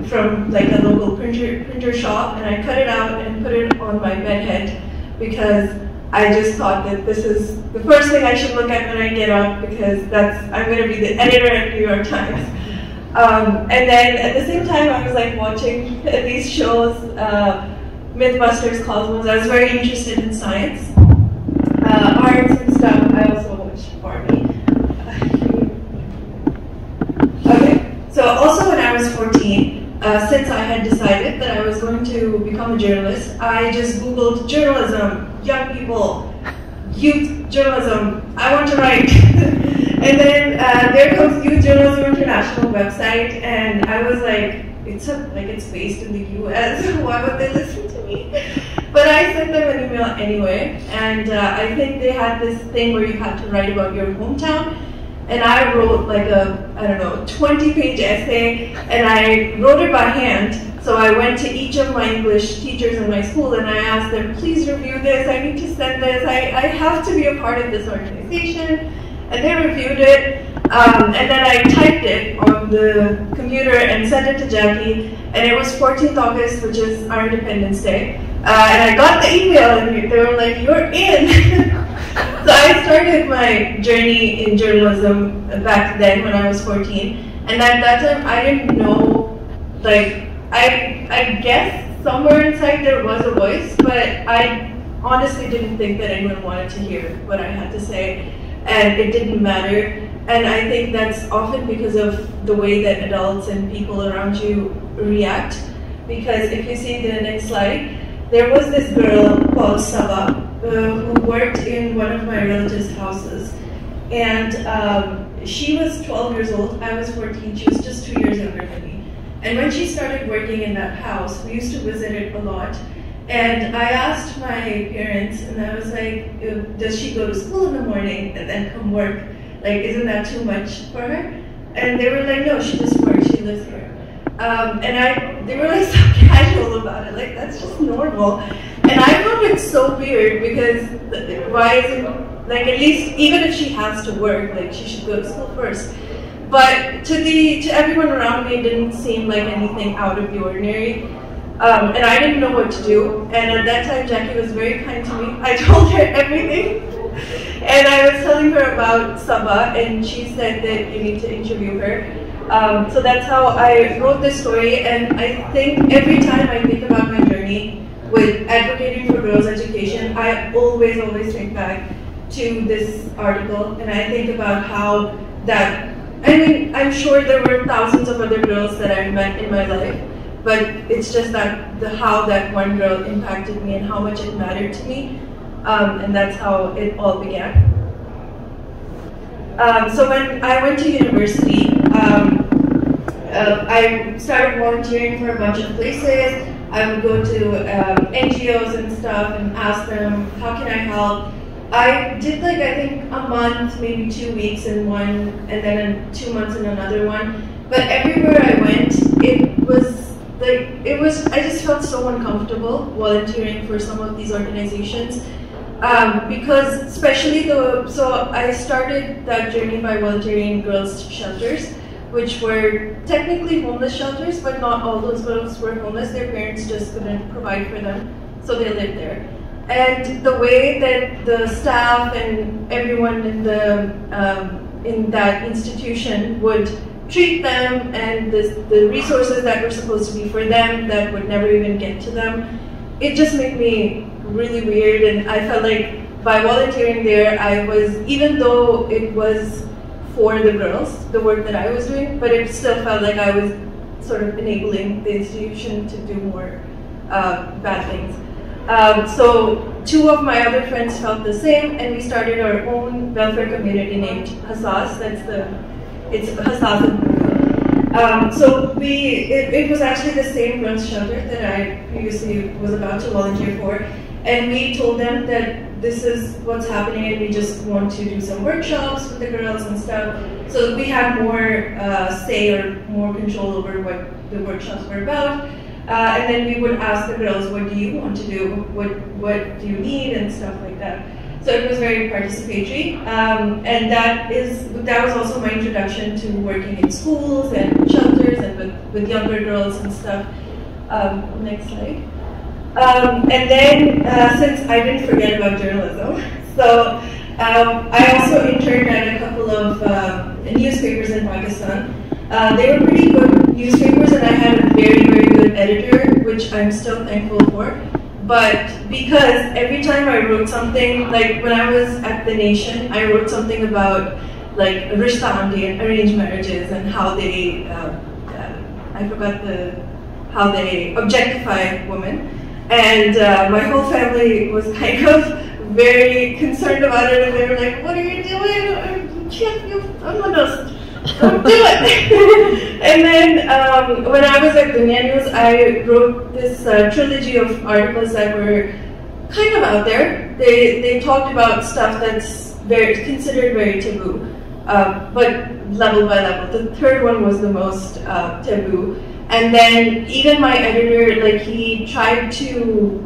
from like a local printer shop, and I cut it out and put it on my bedhead because I just thought that this is the first thing I should look at when I get up, because I'm going to be the editor at New York Times. And then at the same time, I was like watching these shows, Mythbusters, Cosmos. I was very interested in science, arts and stuff. I also watched Barbie. Okay, so also when I was 14, since I had decided that I was going to become a journalist, I just Googled journalism, young people, youth journalism, I want to write. And then there comes Youth Journalism International website, and I was like, it's based in the US, why would they listen to me? But I sent them an email anyway, and I think they had this thing where you had to write about your hometown. And I wrote like a, 20-page essay, and I wrote it by hand. So I went to each of my English teachers in my school, and I asked them, please review this, I need to send this, I have to be a part of this organization. And they reviewed it, and then I typed it on the computer and sent it to Jackie, and it was 14th August, which is our Independence Day. And I got the email, and they were like, you're in! So I started my journey in journalism back then when I was 14, and at that time I didn't know, I guess somewhere inside there was a voice, but I honestly didn't think that anyone wanted to hear what I had to say, and it didn't matter. And I think that's often because of the way that adults and people around you react, because if you see the next slide, there was this girl called Saba, who worked in one of my relatives' houses, and she was 12 years old, I was 14, she was just 2 years younger than me. And when she started working in that house, we used to visit it a lot, and I asked my parents, and I was like, does she go to school in the morning and then come work? Like, isn't that too much for her? And they were like, no, she just works, she lives here. They were like so casual about it, like that's just normal. And I found it so weird because why is it, like at least even if she has to work, like she should go to school first. But to everyone around me, it didn't seem like anything out of the ordinary. And I didn't know what to do. And at that time, Jackie was very kind to me. I told her everything. And I was telling her about Saba, and she said that you need to interview her. So that's how I wrote this story, and I think every time I think about my journey with advocating for girls' education, I always think back to this article, and I think about how that, I mean, I'm sure there were thousands of other girls that I've met in my life, but it's just that how that one girl impacted me and how much it mattered to me, and that's how it all began. So when I went to university, I started volunteering for a bunch of places. I would go to NGOs and stuff and ask them, how can I help? I did like, I think a month, maybe 2 weeks in one, and then 2 months in another one. But everywhere I went, I just felt so uncomfortable volunteering for some of these organizations. Because especially so I started that journey by volunteering in girls' shelters, which were technically homeless shelters, but not all those girls were homeless. Their parents just couldn't provide for them, so they lived there. And the way that the staff and everyone in that institution would treat them, and the resources that were supposed to be for them that would never even get to them, it just made me really weird. And I felt like by volunteering there, I was, even though it was for the girls, the work that I was doing, but it still felt like I was sort of enabling the institution to do more bad things. So 2 of my other friends felt the same, and we started our own welfare community named Hassas. It's Hassas. So it was actually the same girls' shelter that I previously was about to volunteer for, and we told them that this is what's happening, and we just want to do some workshops with the girls and stuff. So we had more say or more control over what the workshops were about. And then we would ask the girls, what do you want to do? What do you need? And stuff like that. So it was very participatory. And that was also my introduction to working in schools and shelters and with younger girls and stuff. Next slide. And then, since I didn't forget about journalism, so I also interned at a couple of newspapers in Pakistan. They were pretty good newspapers, and I had a very, very good editor, which I'm still thankful for. But because every time I wrote something, like when I was at The Nation, I wrote something about like Rishta Andi and arranged marriages and how they, I forgot the how they objectify women. And my whole family was kind of very concerned about it, and they were like, "What are you doing? You can't, I'm not just, don't do it." And then when I was at Dunya News, I wrote this trilogy of articles that were kind of out there. They talked about stuff that's considered very taboo, but level by level. The third one was the most taboo. And then even my editor, like, he tried to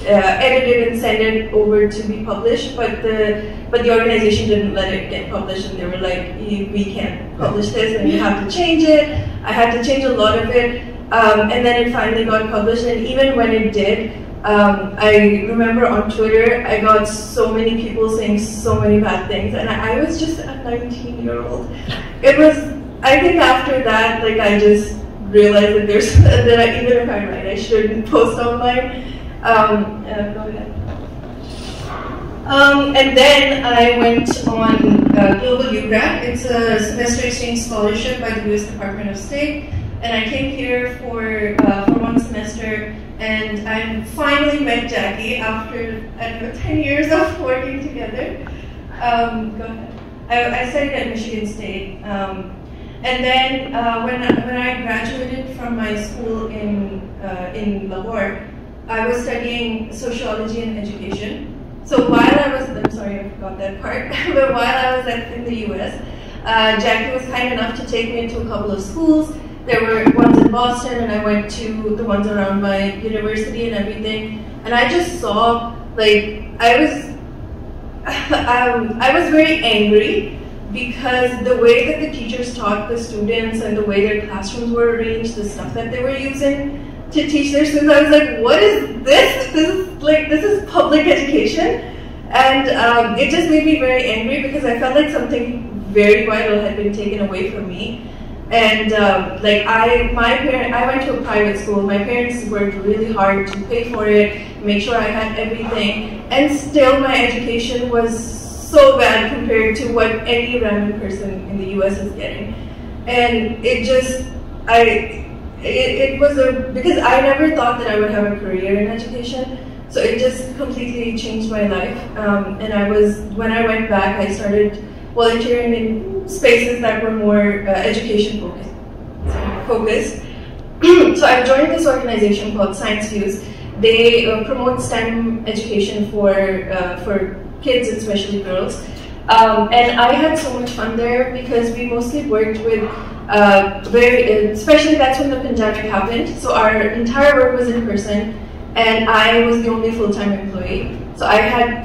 edit it and send it over to be published, but the organization didn't let it get published, and they were like, "We can't publish this, and you have to change it." I had to change a lot of it, and then it finally got published. And even when it did, I remember on Twitter, I got so many people saying so many bad things, and I was just a 19-year-old. It was, I think after that, like, I just realized that even if I write, I shouldn't post online. Go ahead. And then I went on Global U-Grant. It's a semester exchange scholarship by the U.S. Department of State, and I came here for 1 semester. And I finally met Jackie after, I don't know, 10 years of working together. Go ahead. I studied at Michigan State. And then when I graduated from my school in Lahore, I was studying sociology and education. So while I was, I'm sorry, I forgot that part, but while I was in the US, Jackie was kind enough to take me into a couple of schools. There were ones in Boston, and I went to the ones around my university and everything. And I just saw, like, I was very angry because the way that the teachers taught the students and the way their classrooms were arranged, the stuff that they were using to teach their students, I was like, what is this? This is public education. And it just made me very angry because I felt like something very vital had been taken away from me. And I went to a private school. My parents worked really hard to pay for it, make sure I had everything, and still my education was so bad compared to what any random person in the US is getting. And because I never thought that I would have a career in education, so it just completely changed my life. And when I went back, I started volunteering in spaces that were more education focused. So I joined this organization called Science Fuse. They promote STEM education for kids, especially girls. And I had so much fun there because we mostly worked with especially that's when the pandemic happened. So our entire work was in person, and I was the only full-time employee. So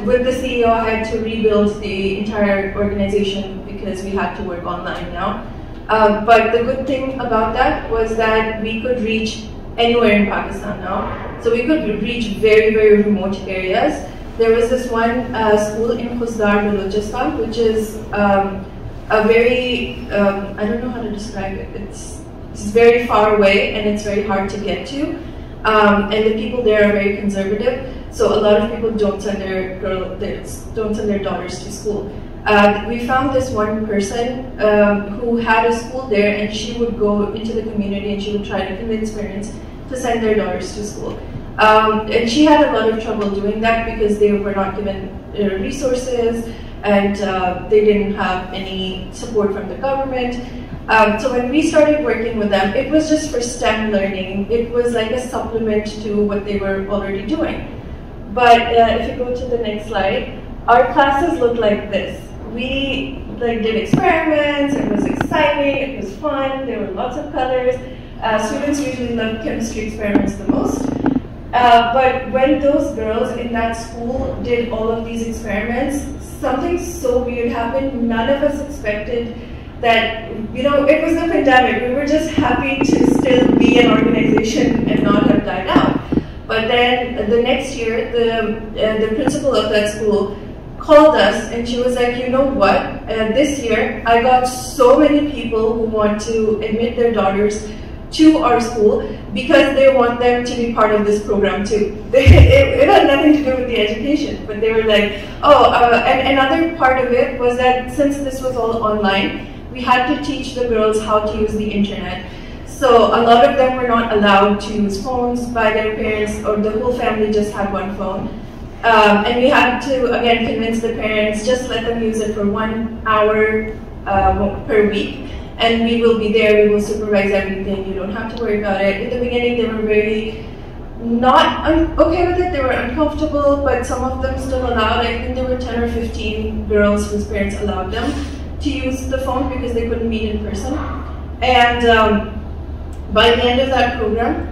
with the CEO, I had to rebuild the entire organization because we had to work online now. But the good thing about that was that we could reach anywhere in Pakistan now. So we could reach very, very remote areas. There was this one school in Khuzdar, Balochistan, which is a very, I don't know how to describe it. It's very far away and it's very hard to get to. And the people there are very conservative. So a lot of people don't send their daughters to school. We found this one person who had a school there, and she would go into the community and she would try to convince parents to send their daughters to school. And she had a lot of trouble doing that because they were not given resources, and they didn't have any support from the government. So when we started working with them, it was just for STEM learning. It was like a supplement to what they were already doing. But if you go to the next slide, our classes looked like this. We did experiments, it was exciting, it was fun, there were lots of colors. Students usually love chemistry experiments the most. But when those girls in that school did all of these experiments, something so weird happened. None of us expected that, it was the pandemic. We were just happy to still be an organization and not have died out. But then the next year, the principal of that school called us and she was like, you know what, this year I got so many people who want to admit their daughters to our school because they want them to be part of this program too. It had nothing to do with the education, but they were like, and another part of it was that since this was all online, we had to teach the girls how to use the internet. So a lot of them were not allowed to use phones by their parents, or the whole family just had one phone. And we had to, again, convince the parents, just let them use it for 1 hour per week. And we will be there, we will supervise everything, you don't have to worry about it. In the beginning, they were very not okay with it, they were uncomfortable, but some of them still allowed. I think there were 10 or 15 girls whose parents allowed them to use the phone because they couldn't meet in person. And by the end of that program,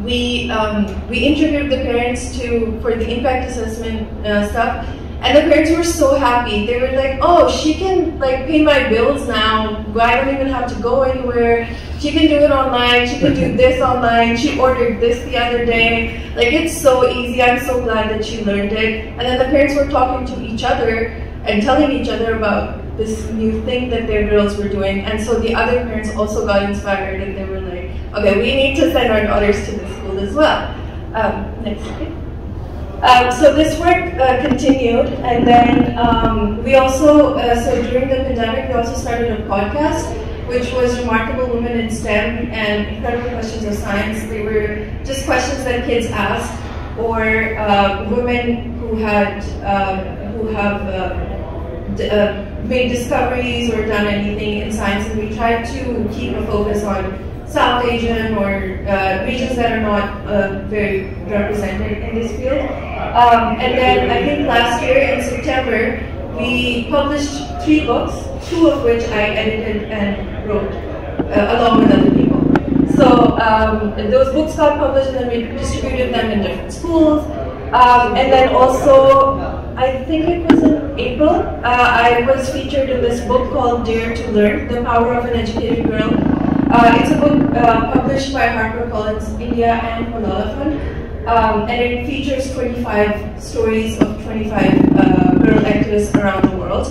we interviewed the parents for the impact assessment stuff, and the parents were so happy. They were like, "Oh, she can like pay my bills now. I don't even have to go anywhere. She can do it online. She can do this online. She ordered this the other day. Like, it's so easy. I'm so glad that she learned it." And then the parents were talking to each other and telling each other about this new thing that their girls were doing. And so the other parents also got inspired, and they were like, "Okay, we need to send our daughters to this school as well." Next slide. So this work continued, and then we also, so during the pandemic, we also started a podcast, which was Remarkable Women in STEM and Incredible Questions of Science. They were just questions that kids asked, or women who have made discoveries or done anything in science, and we tried to keep a focus on South Asian or regions that are not very represented in this field. And then I think last year in September, we published 3 books, 2 of which I edited and wrote along with other people. So those books got published, and then we distributed them in different schools. And then also, I think it was in April, I was featured in this book called Dare to Learn, The Power of an Educated Girl. It's a book published by HarperCollins India and Malala Fund, and it features 25 stories of 25 girl activists around the world.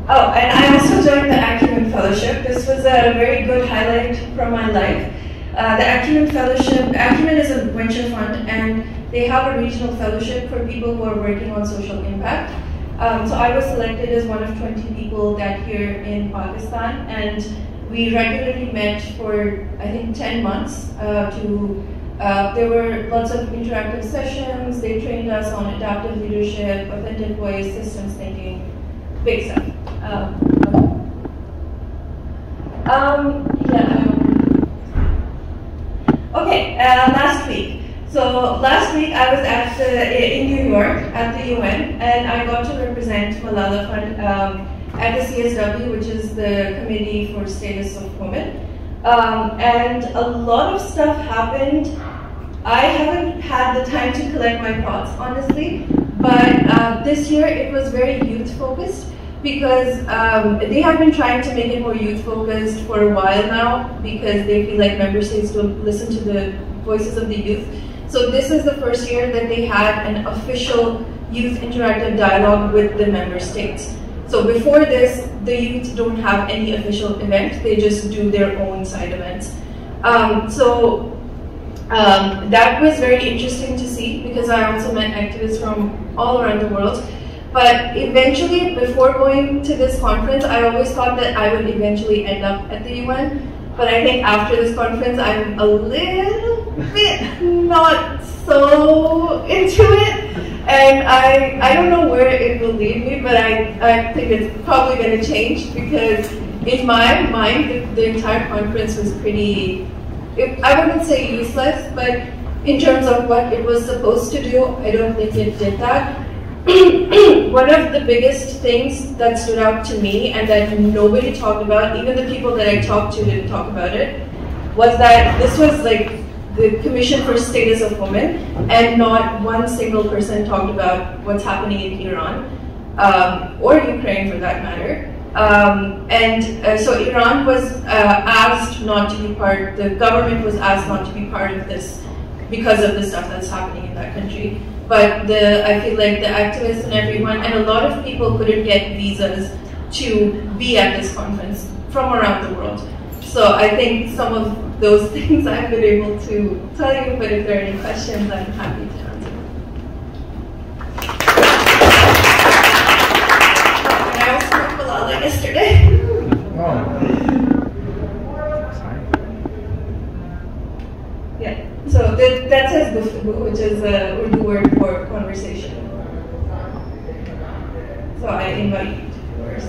Oh, and I also joined the Acumen Fellowship. This was a very good highlight from my life. The Acumen Fellowship, Acumen is a venture fund, and they have a regional fellowship for people who are working on social impact. So I was selected as one of 20 people that year in Pakistan, and we regularly met for, I think, 10 months. There were lots of interactive sessions. They trained us on adaptive leadership, authentic voice, systems thinking, big stuff. Okay, last week. So last week I was in New York at the UN, and I got to represent Malala Fund at the CSW, which is the Committee for Status of Women. And a lot of stuff happened. I haven't had the time to collect my thoughts, honestly, but this year it was very youth focused, because they have been trying to make it more youth focused for a while now, because they feel like member states don't listen to the voices of the youth. So this is the first year that they had an official youth interactive dialogue with the member states. So before this, the youth don't have any official event, they just do their own side events. That was very interesting to see, because I also met activists from all around the world. But eventually, before going to this conference, I always thought that I would eventually end up at the UN. But I think after this conference, I'm a little bit not so into it. And I don't know where it will lead me, but I think it's probably going to change, because in my mind, the entire conference was pretty, I wouldn't say useless, but in terms of what it was supposed to do, I don't think it did that. One of the biggest things that stood out to me, and that nobody talked about, even the people that I talked to didn't talk about it, was that this was like the Commission for Status of Women, and not one single person talked about what's happening in Iran, or Ukraine for that matter. So Iran was asked not to be part, the government was asked not to be part of this because of the stuff that's happening in that country. But I feel like the activists and everyone, and a lot of people couldn't get visas to be at this conference from around the world. So I think some of those things I've been able to tell you, but if there are any questions, I'm happy to answer. And I also met Malala yesterday. Oh. So that says Guftagu, which is a Urdu word for conversation. So I invite you to yours.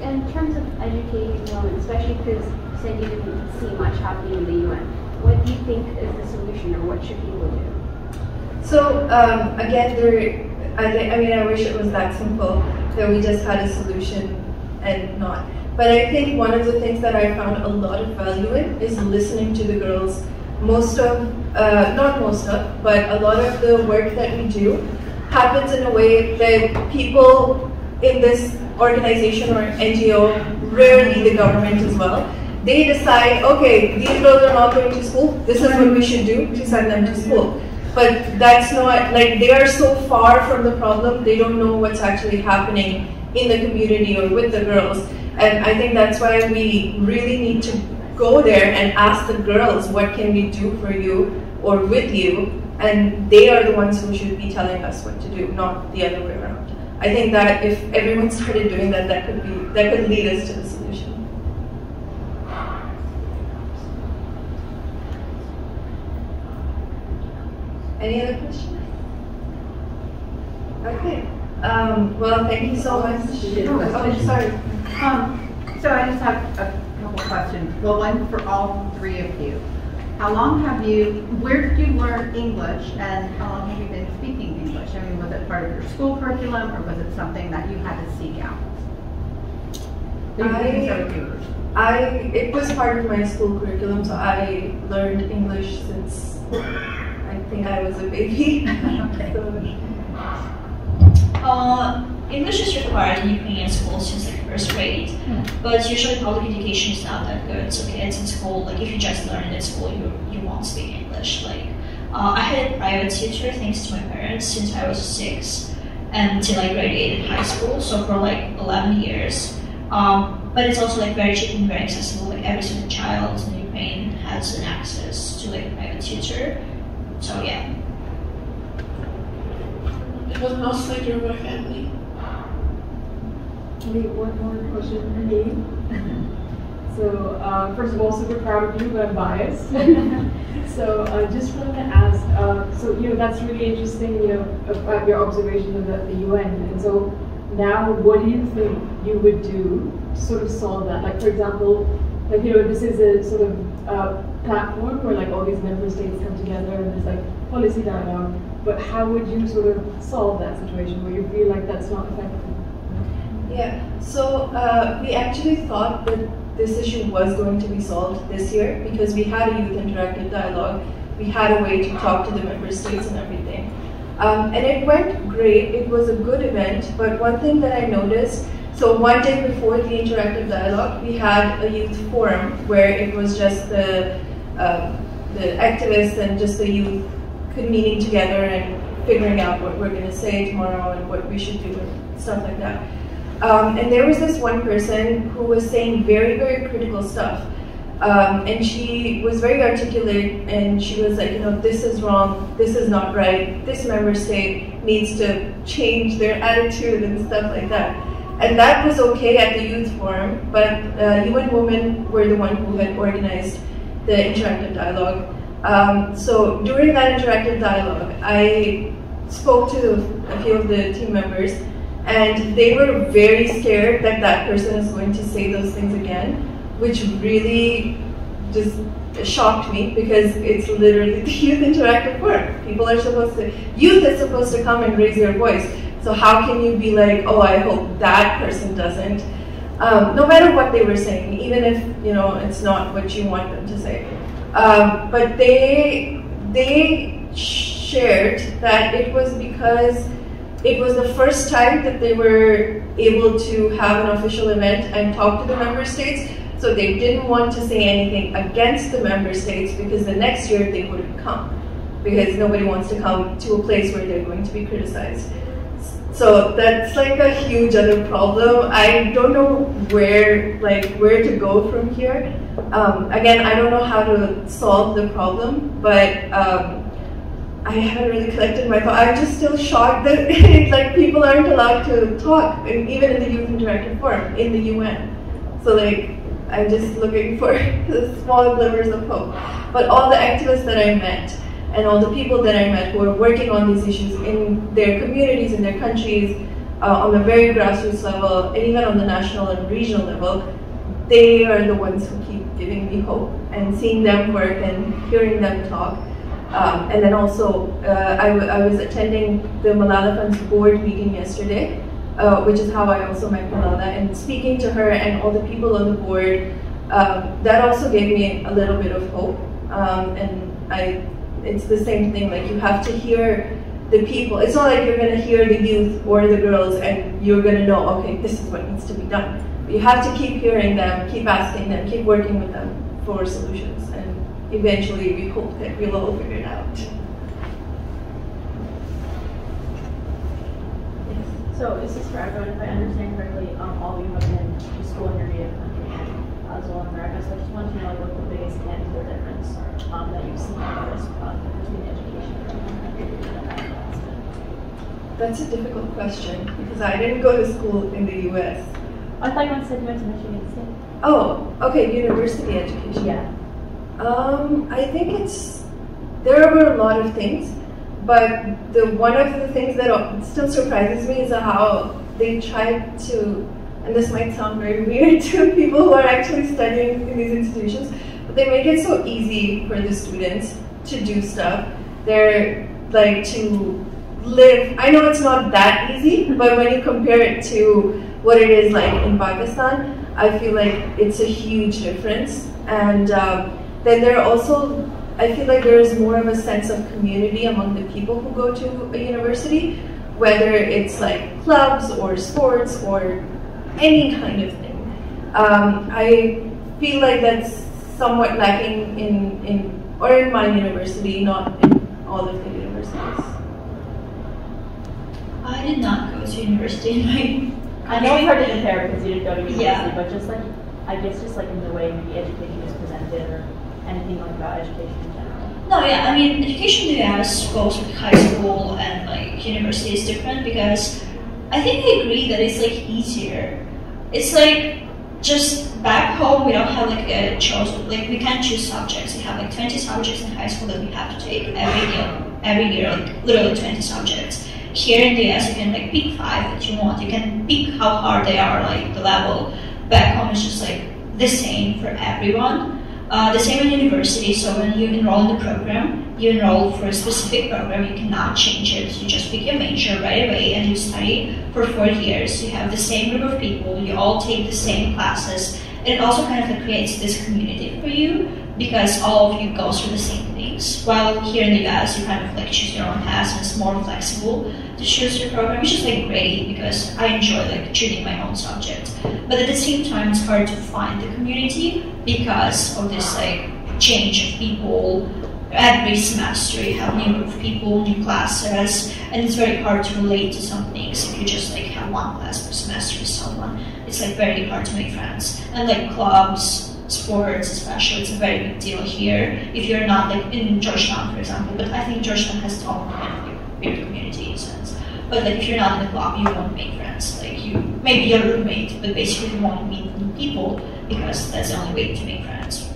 In terms of educating women, especially because you said you didn't see much happening in the UN, what do you think is the solution, or what should people do? So again, I wish it was that simple, that we just had a solution and not. But I think one of the things that I found a lot of value in is listening to the girls. Not most of, but a lot of the work that we do happens in a way that people in this organization or NGO, rarely the government as well, they decide, okay, these girls are not going to school, this is what we should do to send them to school. But that's not, like, they are so far from the problem, they don't know what's actually happening in the community or with the girls. And I think that's why we really need to go there and ask the girls, what can we do for you or with you? And they are the ones who should be telling us what to do, not the other way around. I think that if everyone started doing that, that could lead us to the solution. Any other questions? Okay. Well, thank you so much. Oh, sorry. So I just have a couple questions. Well, one for all three of you. How long have you, where did you learn English, and how long have you been speaking English? I mean, was it part of your school curriculum, or was it something that you had to seek out? It was part of my school curriculum, so I learned English since I think I was a baby. Okay. English is required in Ukrainian schools since like first grade, but usually public education is not that good. So kids in school, like if you just learn it at school, you won't speak English. Like I had a private tutor thanks to my parents since I was 6 until I graduated high school. So for like 11 years. But it's also like very cheap and very accessible. Like every single child in Ukraine has an access to like a private tutor. So yeah. It was mostly through my family. Maybe one more question for me. So, first of all, super proud of you, but I'm biased. So, I just wanted to ask, so, that's really interesting, about your observation of the UN. And so, now, what do you think you would do to sort of solve that? Like, for example, like, this is a sort of platform where, like, all these member states come together and there's, like, policy dialogue. But how would you sort of solve that situation where you feel like that's not effective? Yeah, so we actually thought that this issue was going to be solved this year because we had a youth interactive dialogue. We had a way to talk to the member states and everything. And it went great. It was a good event. But one thing that I noticed, so one day before the interactive dialogue, we had a youth forum where it was just the activists and just the youth convening together and figuring out what we're going to say tomorrow and what we should do and stuff like that. And there was this one person who was saying very, very critical stuff. And she was very articulate and she was like, this is wrong, this is not right, this member state needs to change their attitude and stuff like that. And that was okay at the youth forum, but UN Women were the one who had organized the interactive dialogue. So during that interactive dialogue, I spoke to a few of the team members, and they were very scared that that person is going to say those things again, which really just shocked me because it's literally the youth interactive forum. Youth is supposed to come and raise their voice. So how can you be like, oh, I hope that person doesn't? No matter what they were saying, even if it's not what you want them to say. But they shared that it was because it was the first time that they were able to have an official event and talk to the member states, so they didn't want to say anything against the member states because the next year they wouldn't come, because nobody wants to come to a place where they're going to be criticized. So that's like a huge other problem. I don't know where to go from here. Again, I don't know how to solve the problem, but I haven't really collected my thoughts. I'm just still shocked that like people aren't allowed to talk, and even in the Youth Interactive Forum in the UN. So like I'm just looking for the small glimmers of hope. But all the activists that I met and all the people that I met who are working on these issues in their communities, in their countries, on a very grassroots level, and even on the national and regional level, they are the ones who keep giving me hope, and seeing them work and hearing them talk. And then also, I was attending the Malala Fund's board meeting yesterday, which is how I also met Malala, and speaking to her and all the people on the board, that also gave me a little bit of hope. It's the same thing, like you have to hear the people. It's not like you're going to hear the youth or the girls and you're going to know, okay, this is what needs to be done. But you have to keep hearing them, keep asking them, keep working with them for solutions, and eventually we hope that we'll all figure it out. So this is for everyone, if I understand correctly, all of you have been to school in your native country as well in America, so I just want to know what the biggest tangible difference that you've seen between education in one country and America. That's a difficult question, because I didn't go to school in the US. I thought you said you went to Michigan State. Oh, okay, university education. Yeah. I think there were a lot of things, but one of the things that still surprises me is how they tried to, and this might sound very weird to people who are actually studying in these institutions, but they make it so easy for the students to do stuff. They're like to live, I know it's not that easy, but when you compare it to what it is like in Pakistan, I feel like it's a huge difference. And then there are also, I feel like there is more of a sense of community among the people who go to a university, whether it's like clubs or sports or any kind of thing. I feel like that's somewhat lacking in my university, not in all of the universities. I did not go to university in my I know it's hard to compare because you didn't go to university, yeah. But just like, I guess just like in the way maybe education is presented or anything like about education in general. No, yeah, I mean, education in the US, both high school and like university, is different because I think I agree that it's like easier. It's like just back home we don't have like a choice, like we can't choose subjects. We have like 20 subjects in high school that we have to take every year, like literally 20 subjects. Here in the US, you can like pick 5 that you want. You can pick how hard they are, like the level. Back home is just like the same for everyone. The same in university. So when you enroll in the program, you enroll for a specific program. You cannot change it. You just pick your major right away and you study for 4 years. You have the same group of people. You all take the same classes. And it also kind of creates this community for you because all of you go through the same things. While here in the US, you kind of like choose your own path and it's more flexible to choose your program, which is like great because I enjoy like choosing my own subject. But at the same time, it's hard to find the community because of this like change of people. Every semester you have new group of people, new classes, and it's very hard to relate to some things if you just like have one class per semester with someone. It's like very hard to make friends. And like clubs, sports especially, it's a very big deal here. If you're not like in Georgetown, for example, but I think Georgetown has its own kind of weird community in a sense. But like if you're not in the club, you won't make friends. Like you, maybe your roommate, but basically you won't meet new people because that's the only way to make friends.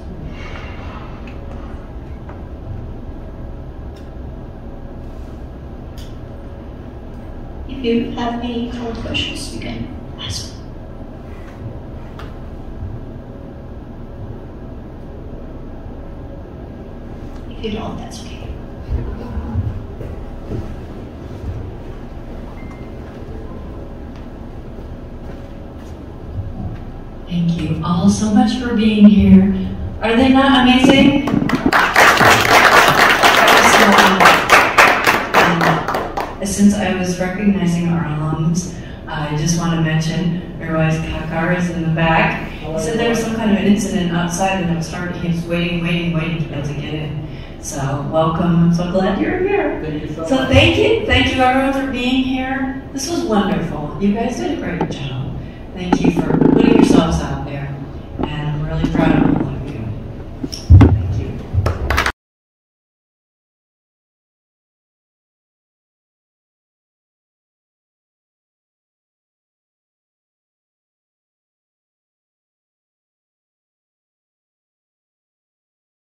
If you have any cold questions, you can ask. If you don't, that's okay. Thank you all so much for being here. Are they not amazing? Since I was recognizing our alums, I just want to mention Arooj is in the back. He said there was some kind of an incident outside and it was hard. He was waiting to be able to get in. So welcome. I'm so glad you're here. Thank you so much. Thank you everyone for being here. This was wonderful. You guys did a great job. Thank you for putting yourselves out there, and I'm really proud of you.